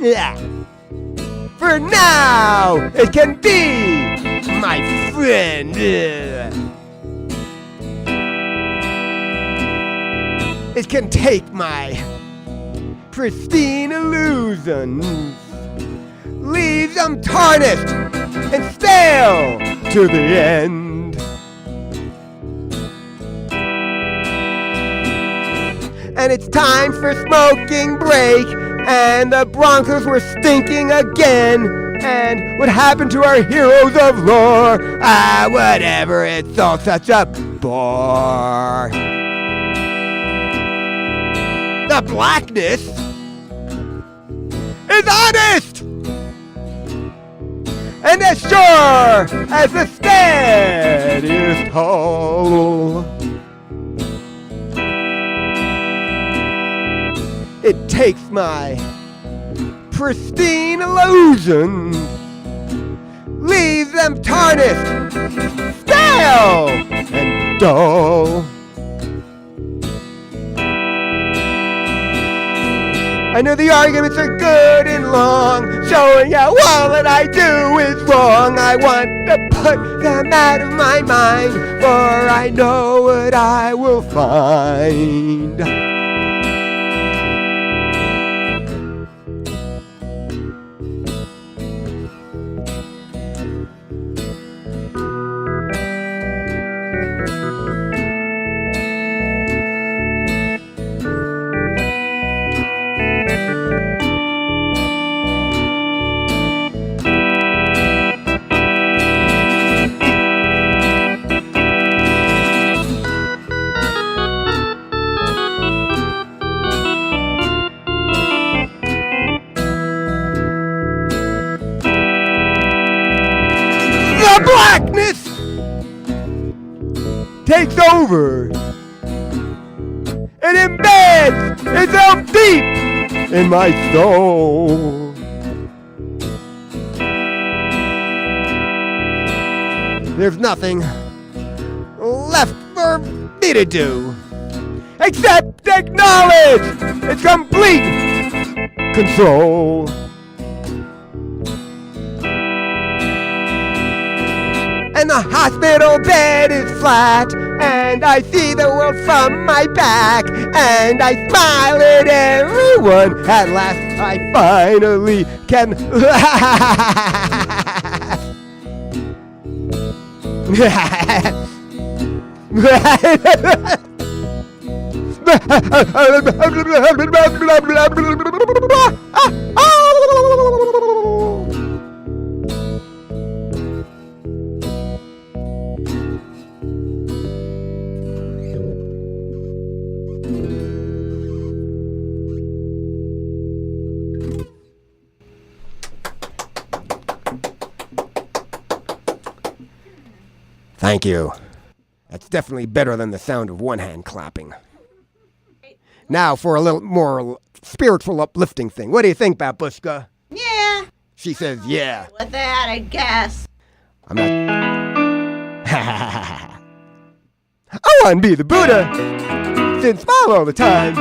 For now, it can be my friend. It can take my pristine illusions, leave them tarnished and stale to the end. And it's time for smoking break, and the Broncos were stinking again. And what happened to our heroes of lore? Whatever, it's all such a bore. The blackness is honest, and as sure as the steadiest hull. It takes my pristine illusions, leaves them tarnished, stale, and dull. I know the arguments are good and long, showing how all that I do is wrong. I want to put them out of my mind, for I know what I will find. takes over and embeds itself deep in my soul. There's nothing left for me to do except acknowledge its complete control. And the hospital bed is flat, and I see the world from my back, and I smile at everyone. At last I finally can Thank you. That's definitely better than the sound of one hand clapping. Now for a little more spiritual uplifting thing. What do you think, Babushka? Yeah. She says, yeah. With that, I guess. I'm not... I want to be the Buddha. Sit and smile all the time.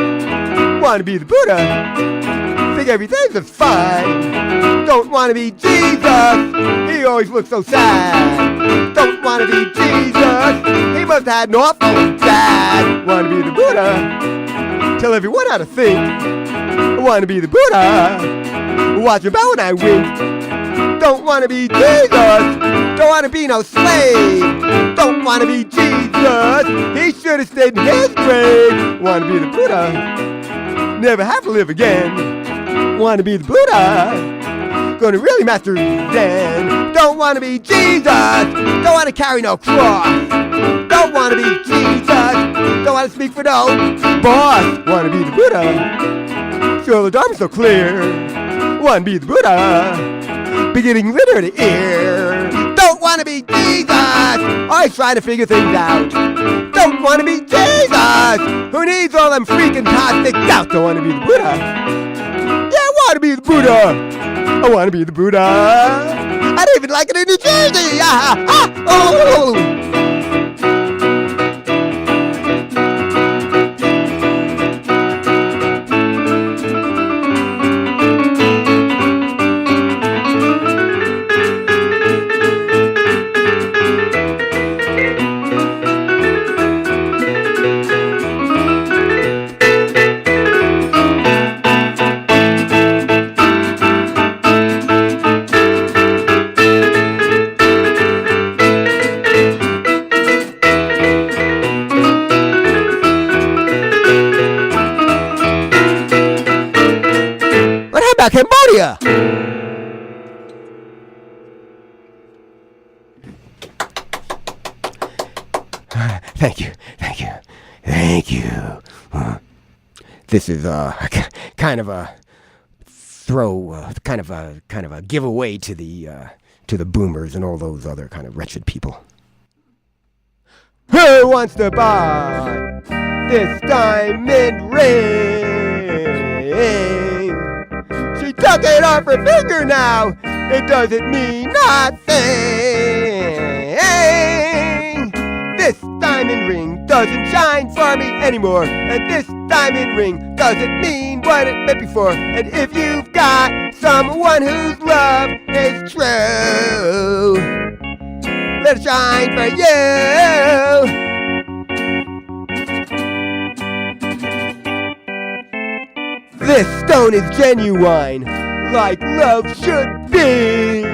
Want to be the Buddha. Think everything's just fine. Don't want to be Jesus. He always looks so sad. Don't want to be Jesus. He must have had an awful dad. Want to be the Buddha. Tell everyone how to think. I want to be the Buddha. Watch about when I wink. Don't want to be Jesus. Don't want to be no slave. Don't want to be Jesus. He should have stayed in his grave. Want to be the Buddha. Never have to live again. Want to be the Buddha. Gonna really master Zen. Don't want to be Jesus. Don't want to carry no cross. Don't want to be Jesus. Don't want to speak for no boss. Want to be the Buddha. Sure, the Dharma's so clear. Want to be the Buddha. Beginning litter to ear. Don't want to be Jesus. Always trying to figure things out. Don't want to be Jesus. Who needs all them freaking cosmic doubts? Don't want to be the Buddha. Yeah, I want to be the Buddha. I want to be the Buddha. I don't even like it in New Jersey. Oh. Cambodia. Thank you. This is kind of a kind of a giveaway to the boomers and all those other kind of wretched people. Who wants to buy this diamond ring? She took it off her finger now. It doesn't mean nothing. This diamond ring doesn't shine for me anymore. And this diamond ring doesn't mean what it meant before. And if you've got someone whose love is true, let it shine for you. This stone is genuine, like love should be.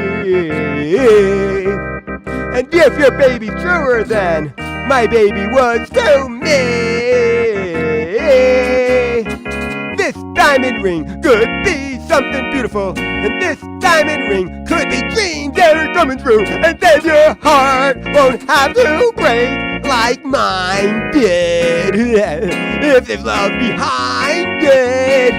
And if your baby's truer than my baby was to me, this diamond ring could be something beautiful. And this diamond ring could be dreams that are coming true. And then your heart won't have to break like mine did. If there's love behind it.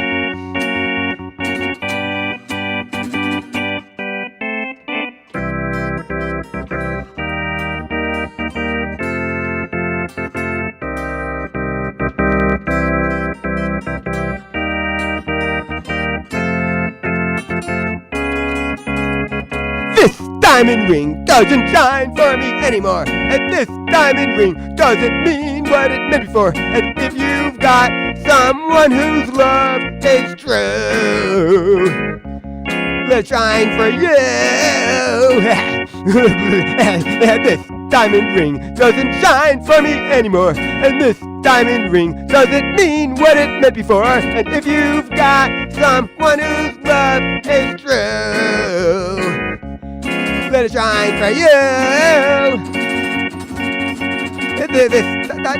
diamond ring doesn't shine for me anymore. And this diamond ring doesn't mean what it meant before. And if you've got someone whose love is true, let it shine for you. And this diamond ring doesn't shine for me anymore. And this diamond ring doesn't mean what it meant before. And if you've got someone whose love is true, let it shine for you. This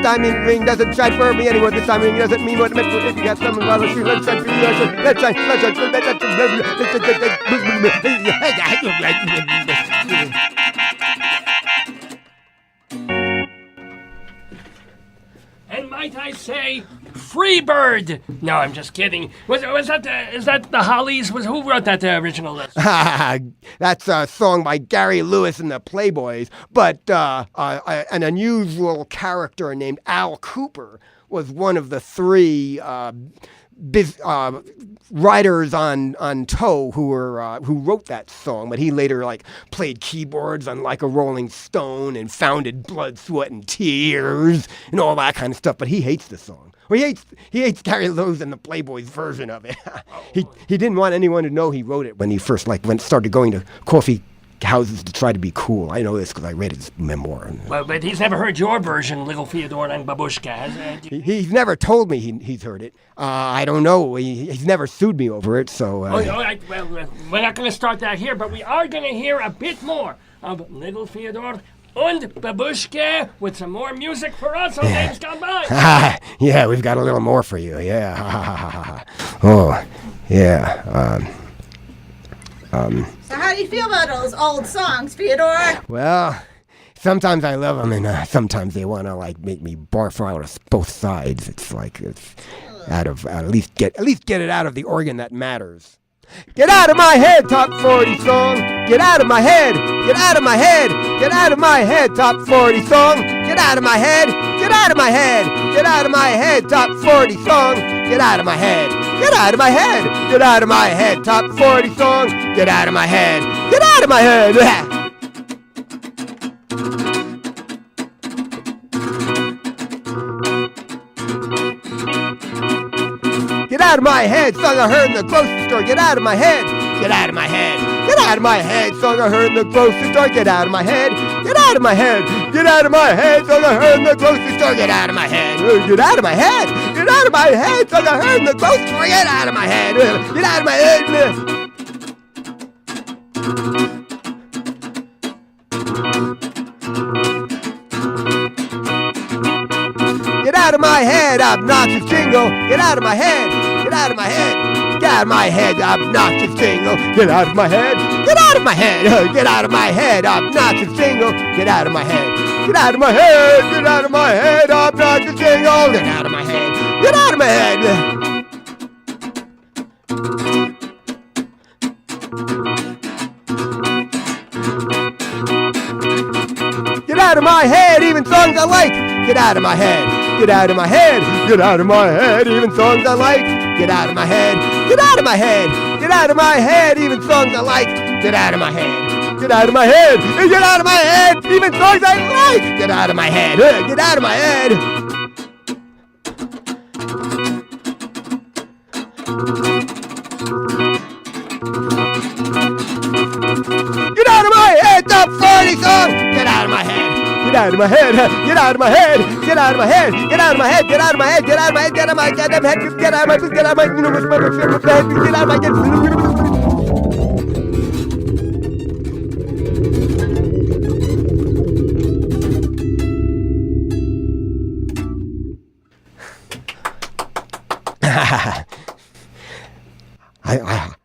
diamond ring doesn't shine for me anymore. This diamond ring doesn't mean what it meant for. If you got someone who loves you, let it shine for you. Let it shine. And might I say, Freebird? No, I'm just kidding. Was that is that the Hollies? Who wrote that original list? That's a song by Gary Lewis and the Playboys. But an unusual character named Al Cooper was one of the three writers on Toe who wrote that song, but he later played keyboards on Like a Rolling Stone and founded Blood, Sweat and Tears and all that kind of stuff. But he hates the song. Well, he hates Gary Lewis and the Playboys version of it. He didn't want anyone to know he wrote it when he first started going to coffee houses to try to be cool. I know this because I read his memoir. Well, but he's never heard your version, Little Fyodor and Babushka, has he? He's never told me he's heard it. I don't know. He's never sued me over it, so... All right. Well, we're not going to start that here, but we are going to hear a bit more of Little Fyodor and Babushka with some more music for us on Days Gone By. Yeah, we've got a little more for you, yeah. Oh, yeah. So how do you feel about those old songs, Fyodor? Well, sometimes I love them, and sometimes they want to make me barf out of both sides. It's at least get it out of the organ that matters. Get out of my head, top 40 song. Get out of my head. Get out of my head. Get out of my head, top 40 song. Get out of my head. Get out of my head. Get out of my head, top 40 song. Get out of my head. Get out of my head. Get out of my head, top 40 song. Get out of my head. Get out of my head. Get out of my head, song I heard in the grocery store. Get out of my head. Get out of my head. Get out of my head, song I heard in the grocery store. Get out of my head. Get out of my head. Get out of my head, song I heard in the grocery store. Get out of my head. Get out of my head. Get out of my head, song I heard in the grocery store. Get out of my head. Get out of my head. Get out of my head, obnoxious jingle. Get out of my head. Get out of my head. Get out of my head, obnoxious jingle. Get out of my head. Get out of my head. Get out of my head, obnoxious jingle. Get out of my head. Get out of my head. Get out of my head, obnoxious jingle. Get out of my head. Get out of my head. Get out of my head, even songs I like. Get out of my head. Get out of my head. Get out of my head, even songs I like. Get out of my head. Get out of my head. Get out of my head, even songs I like. Get out of my head. Get out of my head. Get out of my head, even songs I like. Get out of my head. Get out of my head. Get out of my head, top 40 song. Get out of my head. Get out of my head. Get out of my head. Get out of my head. Get out of my head. Get out of my head. Get out of my head. Get out of my head. Get out of my head. Get out of my head. Get out of my head. Get out of my head.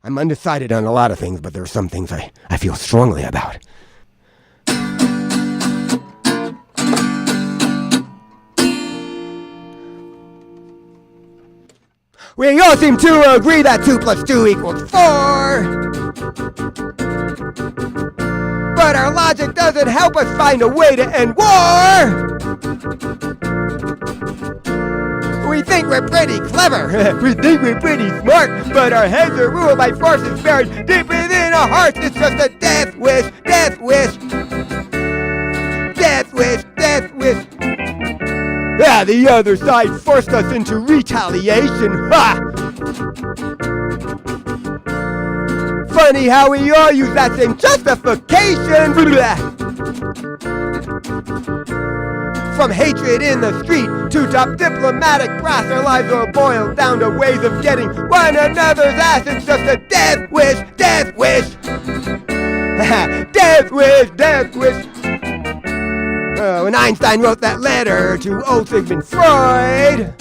I'm undecided on a lot of things, but there are some things I feel strongly about. We all seem to agree that 2 + 2 = 4. But our logic doesn't help us find a way to end war. We We think we're pretty clever. We think we're pretty smart, but our heads are ruled by forces buried deep within our hearts. It's just a death wish, death wish. Death wish, death wish. Yeah, the other side forced us into retaliation. Ha! Funny how we all use that same justification. From hatred in the street to top diplomatic brass, our lives all boil down to ways of getting one another's ass. It's just a death wish, death wish. Death wish, death wish. When Einstein wrote that letter to old Sigmund Freud,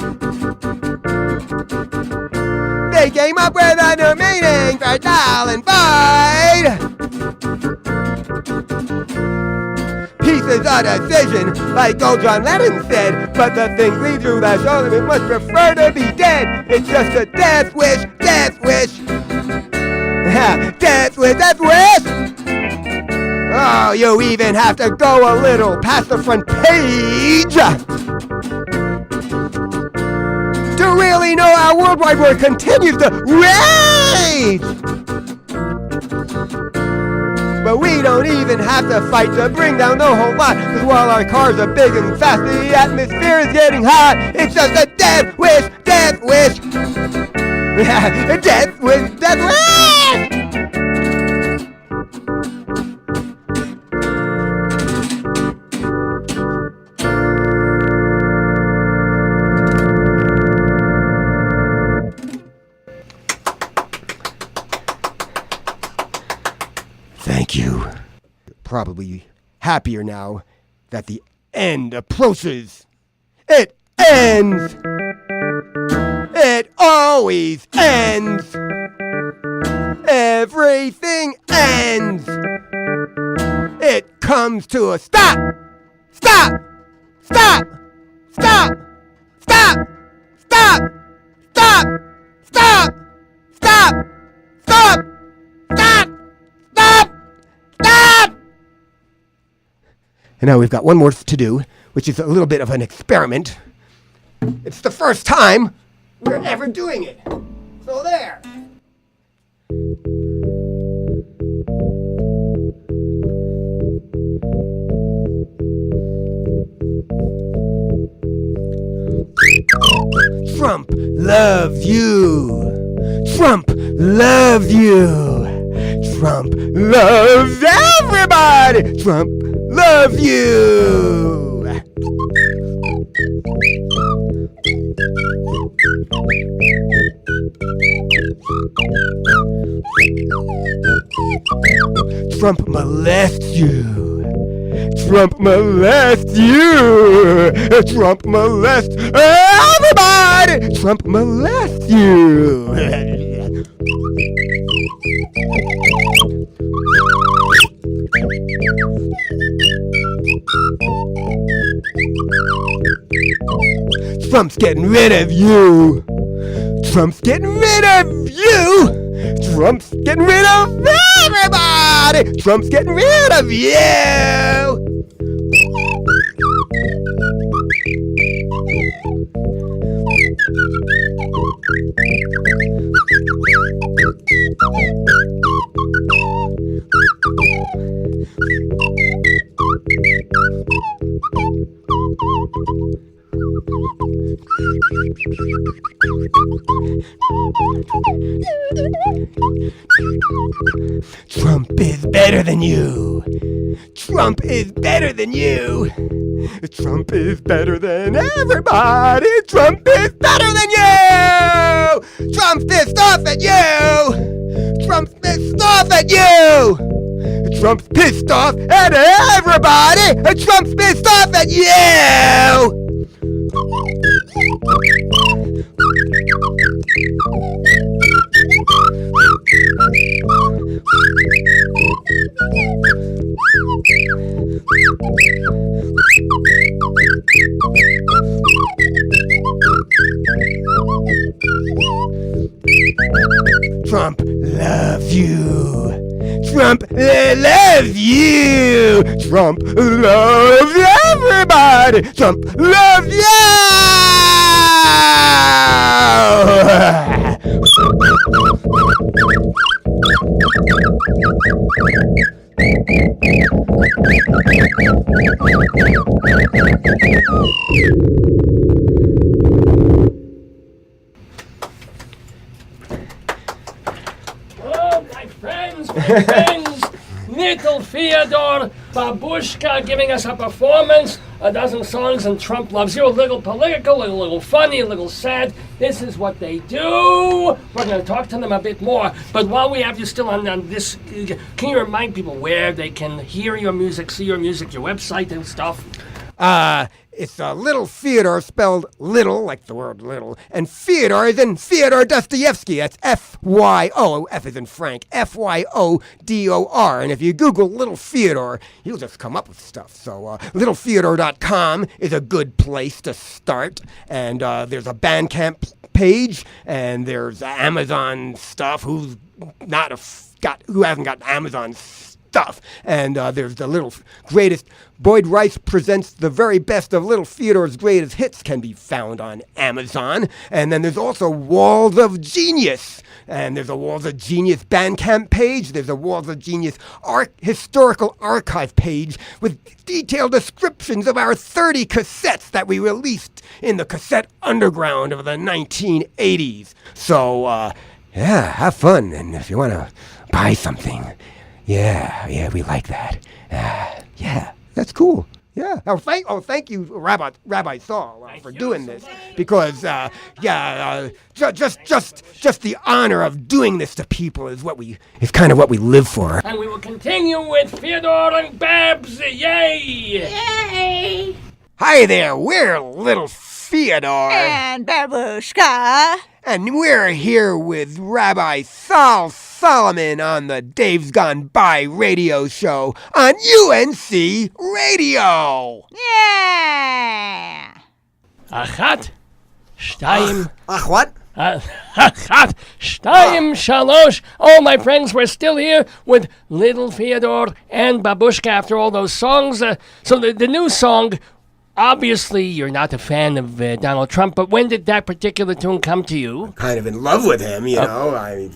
they came up with a new meaning for null and void. Peace is a decision, like old John Lennon said, but the things we do, that Solomon much prefer to be dead. It's just a death wish, death wish. Death wish, death wish. Oh, you even have to go a little past the front page to really know how worldwide war continues to rage. But we don't even have to fight to bring down the whole lot, cause while our cars are big and fast, the atmosphere is getting hot. It's just a death wish, death wish. Death wish, death wish. Thank you. Probably happier now that the end approaches. It ends. It always ends. Everything ends. It comes to a stop. Stop. Stop. Stop. Stop. Stop. Stop. Stop. Stop. Stop. Stop. Stop. Stop! And now we've got one more to do, which is a little bit of an experiment. It's the first time we're ever doing it. So there. Trump loves you. Trump loves you. Trump loves everybody. Trump loves you. Trump molests you. Trump molests you. Trump molests everybody. Trump molests you. Trump's getting rid of you. Trump's getting rid of you. Trump's getting rid of everybody. Trump's getting rid of you. Trump is better than you. Trump is better than you. Trump is better than everybody. Trump is better than you. Trump's pissed off at you. Trump's pissed off at you. Trump's pissed off at everybody. Trump's pissed off at you. Trump loves you. Trump loves you. Trump loves everybody. Trump loves you. Oh, my friends, Little Fyodor Babushka giving us a performance, a dozen songs, and Trump loves you. A little political, a little funny, a little sad. This is what they do. We're going to talk to them a bit more. But while we have you still on this, can you remind people where they can hear your music, see your music, your website and stuff? It's Little Fyodor, spelled little, like the word little, and Fyodor is in Fyodor Dostoyevsky. That's F-Y-O, F is in Frank, F-Y-O-D-O-R. And if you Google Little Fyodor, you'll just come up with stuff. So littlefyodor.com is a good place to start. And there's a Bandcamp page, and there's Amazon stuff. Who hasn't got Amazon stuff? And there's the little greatest. Boyd Rice presents the very best of Little Fyodor's greatest hits can be found on Amazon. And then there's also Walls of Genius. And there's a Walls of Genius Bandcamp page. There's a Walls of Genius historical archive page with detailed descriptions of our 30 cassettes that we released in the cassette underground of the 1980s. So, yeah, have fun. And if you want to buy something, yeah, we like that. Yeah, that's cool. Yeah. Thank you, Rabbi Sol, for doing this, because just the honor of doing this to people is kind of what we live for. And we will continue with Fyodor and Babs. Yay! Yay! Hi there, we're Little Fyodor. And Babushka. And we're here with Rabbi Sol Solomon on the Dave's Gone By radio show on UNC Radio. Yeah! Achat, shtayim. What? Achat, shtayim, shalosh. Oh, my friends, we're still here with Little Fyodor and Babushka after all those songs. So the new song, obviously, you're not a fan of Donald Trump, but when did that particular tune come to you? Kind of in love with him, you know.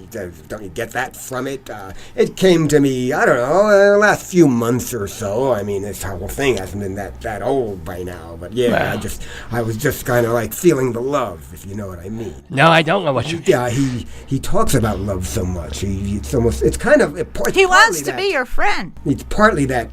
Don't you get that from it? It came to me, I don't know, the last few months or so. I mean, this whole thing hasn't been that old by now. But yeah, Wow. I was just kind of like feeling the love, if you know what I mean. No, I don't know what you... Yeah, he talks about love so much. It's kind of... He wants to be your friend. It's partly that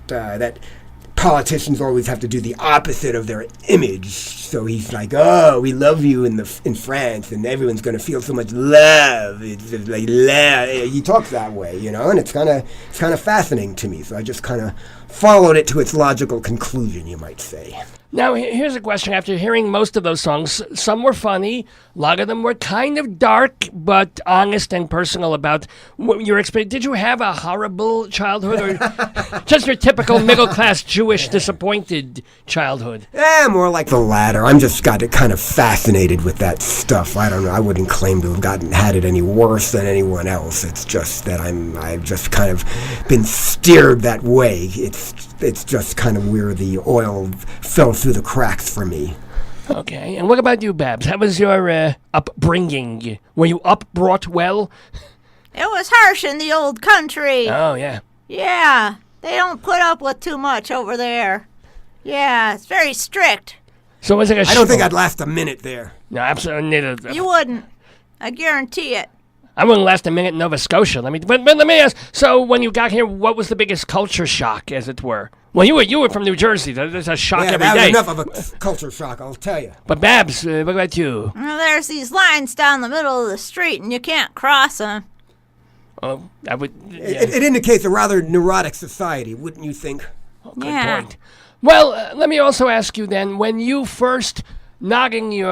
politicians always have to do the opposite of their image. So he's like, "Oh, we love you in France, and everyone's going to feel so much love." It's just like love. He talks that way, you know, and it's kind of fascinating to me. So I just kind of followed it to its logical conclusion, you might say. Now, here's a question. After hearing most of those songs, some were funny, a lot of them were kind of dark, but honest and personal about your experience. Did you have a horrible childhood, or just your typical middle-class Jewish disappointed childhood? More like the latter. I'm just got kind of fascinated with that stuff. I don't know. I wouldn't claim to have had it any worse than anyone else. It's just that I've just kind of been steered that way. It's just kind of where the oil fell through the cracks for me. Okay, and what about you, Babs? How was your upbringing? Were you upbrought well? It was harsh in the old country. Oh, yeah. Yeah, they don't put up with too much over there. Yeah, it's very strict. So was it a I don't think I'd last a minute there. No, absolutely neither. You wouldn't. I guarantee it. I wouldn't last a minute in Nova Scotia. But let me ask, so when you got here, what was the biggest culture shock, as it were? Well, you were from New Jersey. There's a shock every that day. was enough of a culture shock, I'll tell you. But Babs, what about you? Well, there's these lines down the middle of the street, and you can't cross them. Oh, I would... Yeah. It indicates a rather neurotic society, wouldn't you think? Good Yeah. point. Well, let me also ask you then, when you first, not in your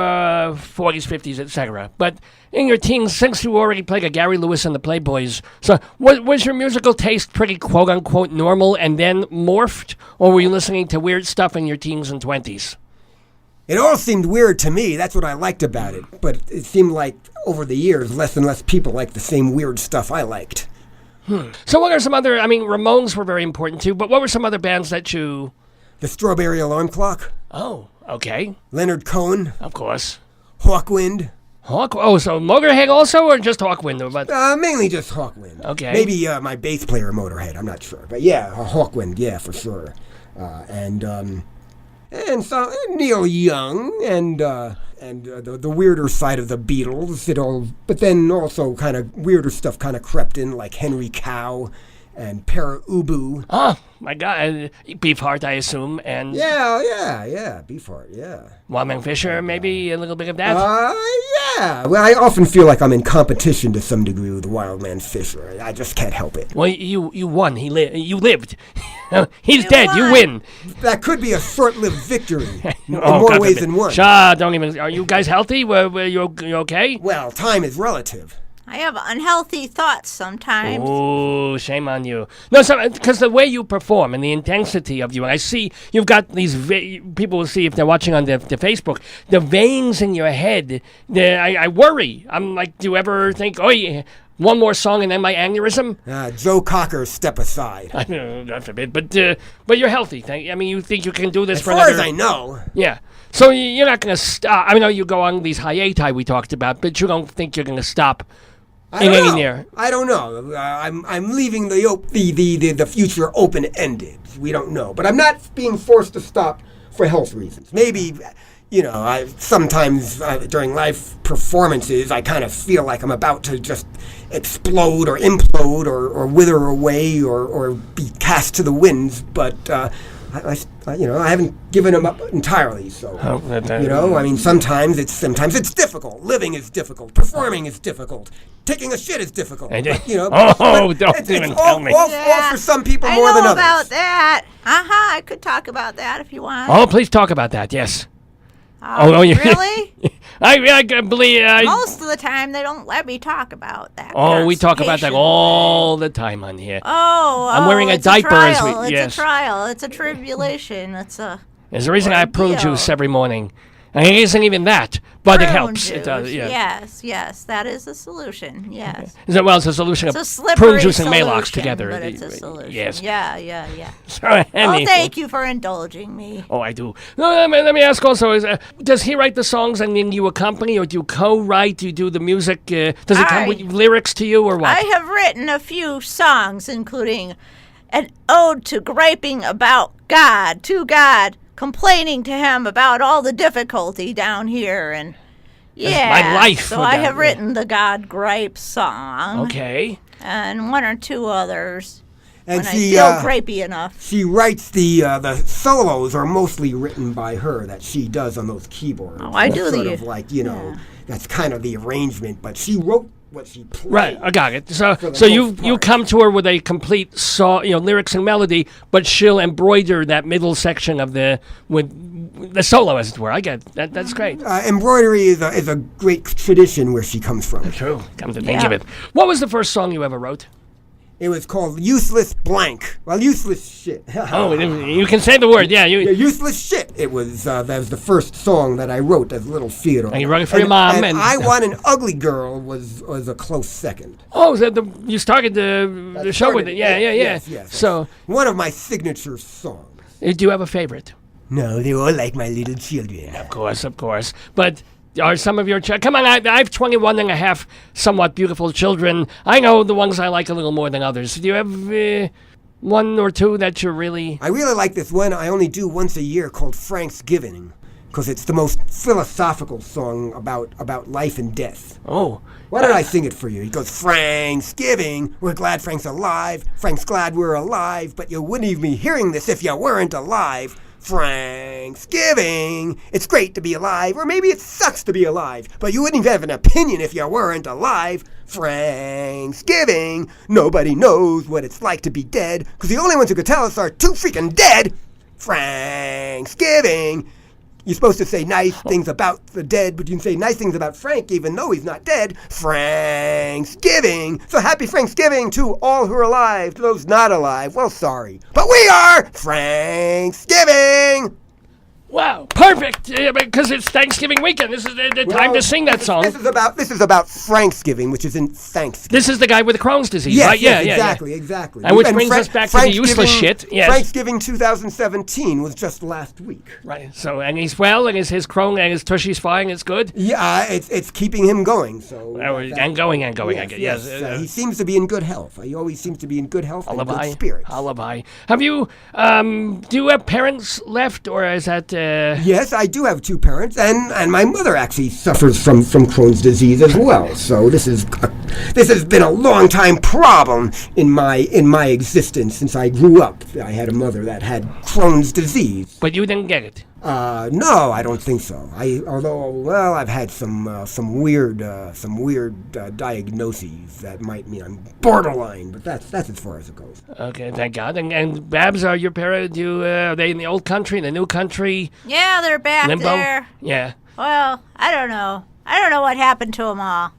40s, 50s, etc., but in your teens, since you already played a Gary Lewis and the Playboys, so was your musical taste pretty quote-unquote normal and then morphed, or were you listening to weird stuff in your teens and 20s? It all seemed weird to me. That's what I liked about it. But it seemed like over the years, less and less people liked the same weird stuff I liked. So what are some other, Ramones were very important too, but what were some other bands that you... The Strawberry Alarm Clock, Oh, okay, Leonard Cohen, of course. Hawkwind, Hawk. Oh, so Motorhead also, or just Hawkwind? But Mainly just Hawkwind. Okay. Maybe my bass player Motorhead. I'm not sure, but yeah, Hawkwind. Yeah, for sure. And so Neil Young and the weirder side of the Beatles. But then also kind of weirder stuff kind of crept in, like Henry Cow and Para Ubu. Oh my God, Beefheart, I assume, and Yeah, Beefheart, yeah. Wildman Fisher, maybe a little bit of that. Yeah. Well, I often feel like I'm in competition to some degree with Wildman Fisher. I just can't help it. Well, you won. You lived. He's You dead. won. You win. That could be a short-lived victory in Oh, more God ways forbid. than one. Shaw, don't even. Are you guys healthy? Were you okay? Well, time is relative. I have unhealthy thoughts sometimes. Oh, shame on you. No, because the way you perform and the intensity of you, and I see you've got these, people will see if they're watching on the Facebook, the veins in your head. I worry. I'm like, do you ever think, oh, yeah, one more song and then my aneurysm? Joe Cocker, step aside. God forbid. But you're healthy. I mean, you think you can do this As for far another... as I know. Yeah. So you're not going to stop. I know you go on these hiati we talked about, but you don't think you're going to stop. I don't know. I'm leaving the future open-ended. We don't know. But I'm not being forced to stop for health reasons. Maybe, I sometimes during live performances, I kind of feel like I'm about to just explode or implode or wither away or be cast to the winds. But I haven't given them up entirely. So, I mean, sometimes it's difficult. Living is difficult. Performing is difficult. Taking a shit is difficult. Don't it's even tell me. All for some people more than others. I know about that. I could talk about that if you want. Oh, please talk about that. Yes. Really? I believe. Most of the time, they don't let me talk about that. Oh, we talk about that constipation all the time on here. I'm wearing a it's diaper as we- It's yes. a trial. It's a tribulation. It's a. There's a reason I prune ordeal. juice every morning. And it isn't even that, but it Prune helps. It juice. does. Yeah. Yes, that is a solution. Yes. It's a solution It's a of slippery prune juice and solution, Maalox together. but it's a solution. Yes. Yeah. So, Oh, anyway. thank you for indulging me. Oh, I do. No, let me ask also, does he write the songs and then you accompany, or do you co-write? Do you do the music? Does it come with lyrics to you, or what? I have written a few songs, including an ode to griping about God, to God, complaining to him about all the difficulty down here, and my life So for I God, have yeah. written the God Gripe song. Okay. And one or two others. And when she I feel gripey enough. she writes the solos are mostly written by her that she does on those keyboards. Oh, I That's do sort the- of like that's kind of the arrangement, but she wrote what she played. Right, I got it. So the you most you part. come to her with a complete song, lyrics and melody, but she'll embroider that middle section of with the solo, as it were. I get it. That's great. Embroidery is a great tradition where she comes from. True. Come to think of it. What was the first song you ever wrote? It was called Useless Blank. Well, useless shit. Oh, you can say the word. Yeah, Yeah, useless shit. It was that was the first song that I wrote as Little Fyodor. And you wrote it for your mom, and- I Want an Ugly Girl was a close second. Oh, you started the show with it. Yeah. Yes. So, One of my signature songs. do you have a favorite? No, they all like my little children. Of course. But are some of your come on, I have 21 and a half somewhat beautiful children. I know the ones I like a little more than others. Do you have one or two that you really... I really like this one I only do once a year called Frank's Giving, because it's the most philosophical song about life and death. Oh. Why don't I sing it for you? He goes, Frank's Giving, we're glad Frank's alive. Frank's glad we're alive, but you wouldn't even be hearing this if you weren't alive. Frank's Giving, it's great to be alive, or maybe it sucks to be alive, but you wouldn't even have an opinion if you weren't alive. Frank's Giving, nobody knows what it's like to be dead, because the only ones who could tell us are too freaking dead. Frank's Giving. You're supposed to say nice things about the dead, but you can say nice things about Frank even though he's not dead. Frank's Giving. So happy Thanksgiving to all who are alive. To those not alive, well, sorry. But we are Frank's Giving. Wow, perfect! Because it's Thanksgiving weekend. This is the time to sing that song. This is about Franksgiving, which isn't Thanksgiving. This is the guy with the Crohn's disease, Yes, right? yes, Yeah, exactly. And which brings us back to the useless shit. Yes. Thanksgiving 2017 was just last week. Right. So, and he's well, and his Crohn and his tushy's fine. It's good. Yeah, it's keeping him going. So and going. I guess. Yes. He seems to be in good health. He always seems to be in good health and good spirits. Alibi. Have you? Do you have parents left, or is that? Yes, I do have two parents, and my mother actually suffers from Crohn's disease as well. So this has been a long time problem in my existence since I grew up. I had a mother that had Crohn's disease. But you didn't get it. No, I don't think so. Although I've had some weird diagnoses that might mean I'm borderline, but that's as far as it goes. Okay, thank God. And Babs, are your parents? Are they in the old country, in the new country? Yeah, they're back Limbo? there. Yeah. Well, I don't know. I don't know what happened to them all.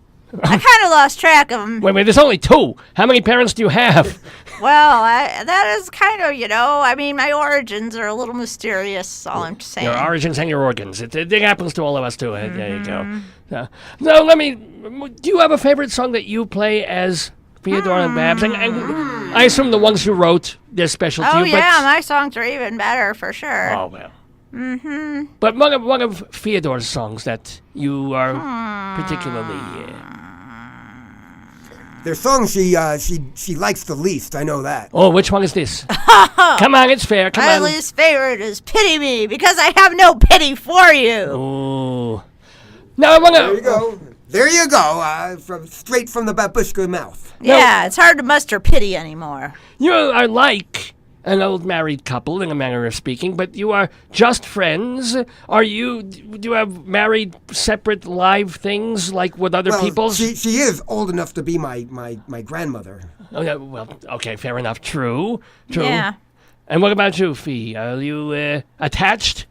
I kind of lost track of them. Wait, there's only two. How many parents do you have? Well, that is kind of, I mean, my origins are a little mysterious, all I'm saying. Your origins and your organs. It happens to all of us, too. There you go. Now, do you have a favorite song that you play as Fyodor and Babs? And I assume the ones you wrote, they're special to you. Oh, yeah, my songs are even better, for sure. Oh, well. Mm-hmm. But one of Fyodor's songs that you are particularly... There's songs she likes the least. I know that. Oh, which one is this? Come on, it's fair. Come My on. least favorite is "Pity Me" because I have no pity for you. Oh. Now I want to. There you go. Straight from the babushka mouth. Yeah, it's hard to muster pity anymore. You are like an old married couple, in a manner of speaking, but you are just friends. Do you have married, separate, live things like with other people? She is old enough to be my grandmother. Oh, yeah, well, okay, fair enough. True. Yeah. And what about you, Fee? Are you attached?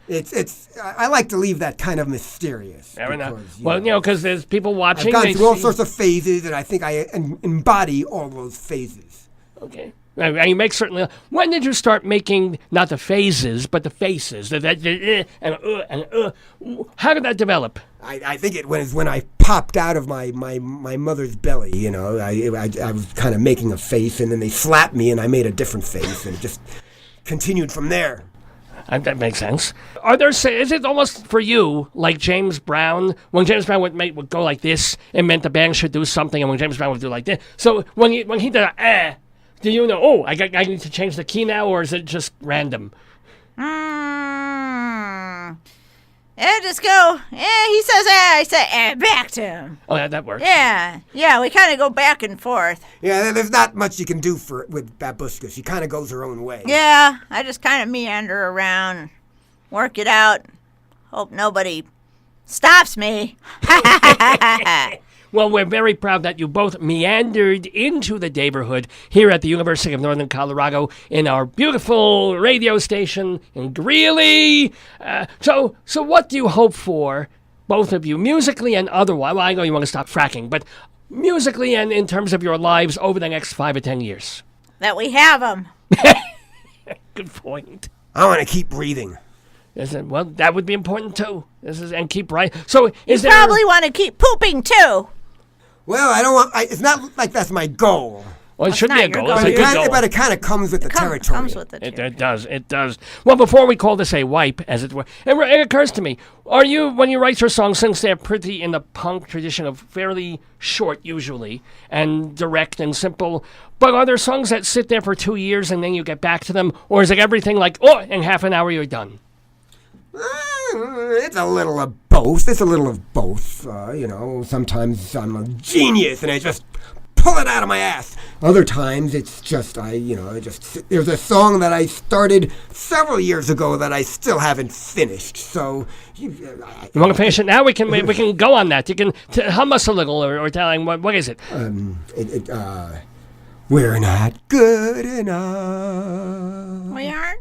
I like to leave that kind of mysterious. Fair enough. Well, because there's people watching. I've gone through all sorts of phases, and I think I embody all those phases. Okay. And you make certainly. When did you start making not the phases but the faces? How did that develop? I think it was when I popped out of my mother's belly. I was kind of making a face, and then they slapped me, and I made a different face, and it just continued from there. That makes sense. Is it almost for you like James Brown? When James Brown would go like this, it meant the band should do something, and when James Brown would do like this. So when he did do you know, I need to change the key now, or is it just random? Just go, he says, I say, back to him. Oh, yeah, that works. Yeah, we kind of go back and forth. Yeah, there's not much you can do with Babushka. She kind of goes her own way. Yeah, I just kind of meander around, work it out, hope nobody stops me. Well, we're very proud that you both meandered into the neighborhood here at the University of Northern Colorado in our beautiful radio station in Greeley. So what do you hope for, both of you, musically and otherwise? Well, I know you want to stop fracking, but musically and in terms of your lives over the next 5 or 10 years? That we have them. Good point. I want to keep breathing. Well, that would be important too. And keep right. So you probably want to keep pooping too. Well, I don't want. It's not like that's my goal. Well, it should be a goal. But it kind of comes with the territory. Comes with the territory. It does. Well, before we call this a wipe, as it were, it occurs to me: when you write your songs, since they're pretty in the punk tradition of fairly short usually and direct and simple, but are there songs that sit there for 2 years and then you get back to them, or is it everything like in half an hour you're done? It's a little of both. Sometimes I'm a genius and I just pull it out of my ass. Other times it's just there's a song that I started several years ago that I still haven't finished. So you want to finish it now? We can go on that. You can hum us a little or telling what is it? We're not good enough. We aren't.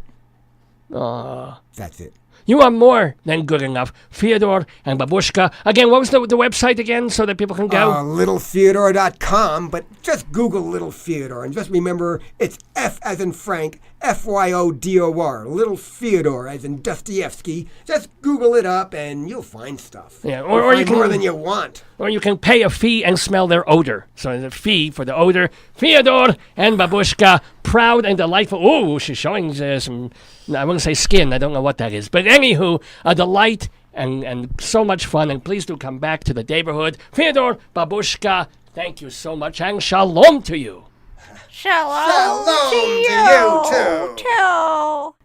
That's it. You are more than good enough. Fyodor and Babushka. Again, what was the website again so that people can go? LittleFyodor.com, but just Google Little Fyodor. And just remember, it's F as in Frank, Fyodor. Little Fyodor as in Dostoyevsky. Just Google it up and you'll find stuff. Yeah, or you can more than you want. Or you can pay a fee and smell their odor. So the fee for the odor. Fyodor and Babushka, proud and delightful. Oh, she's showing some, I wouldn't say skin. I don't know what that is. But anywho, a delight and so much fun. And please do come back to the neighborhood. Fyodor, Babushka, thank you so much. And shalom to you. Shalom, Shalom to to you, too. too.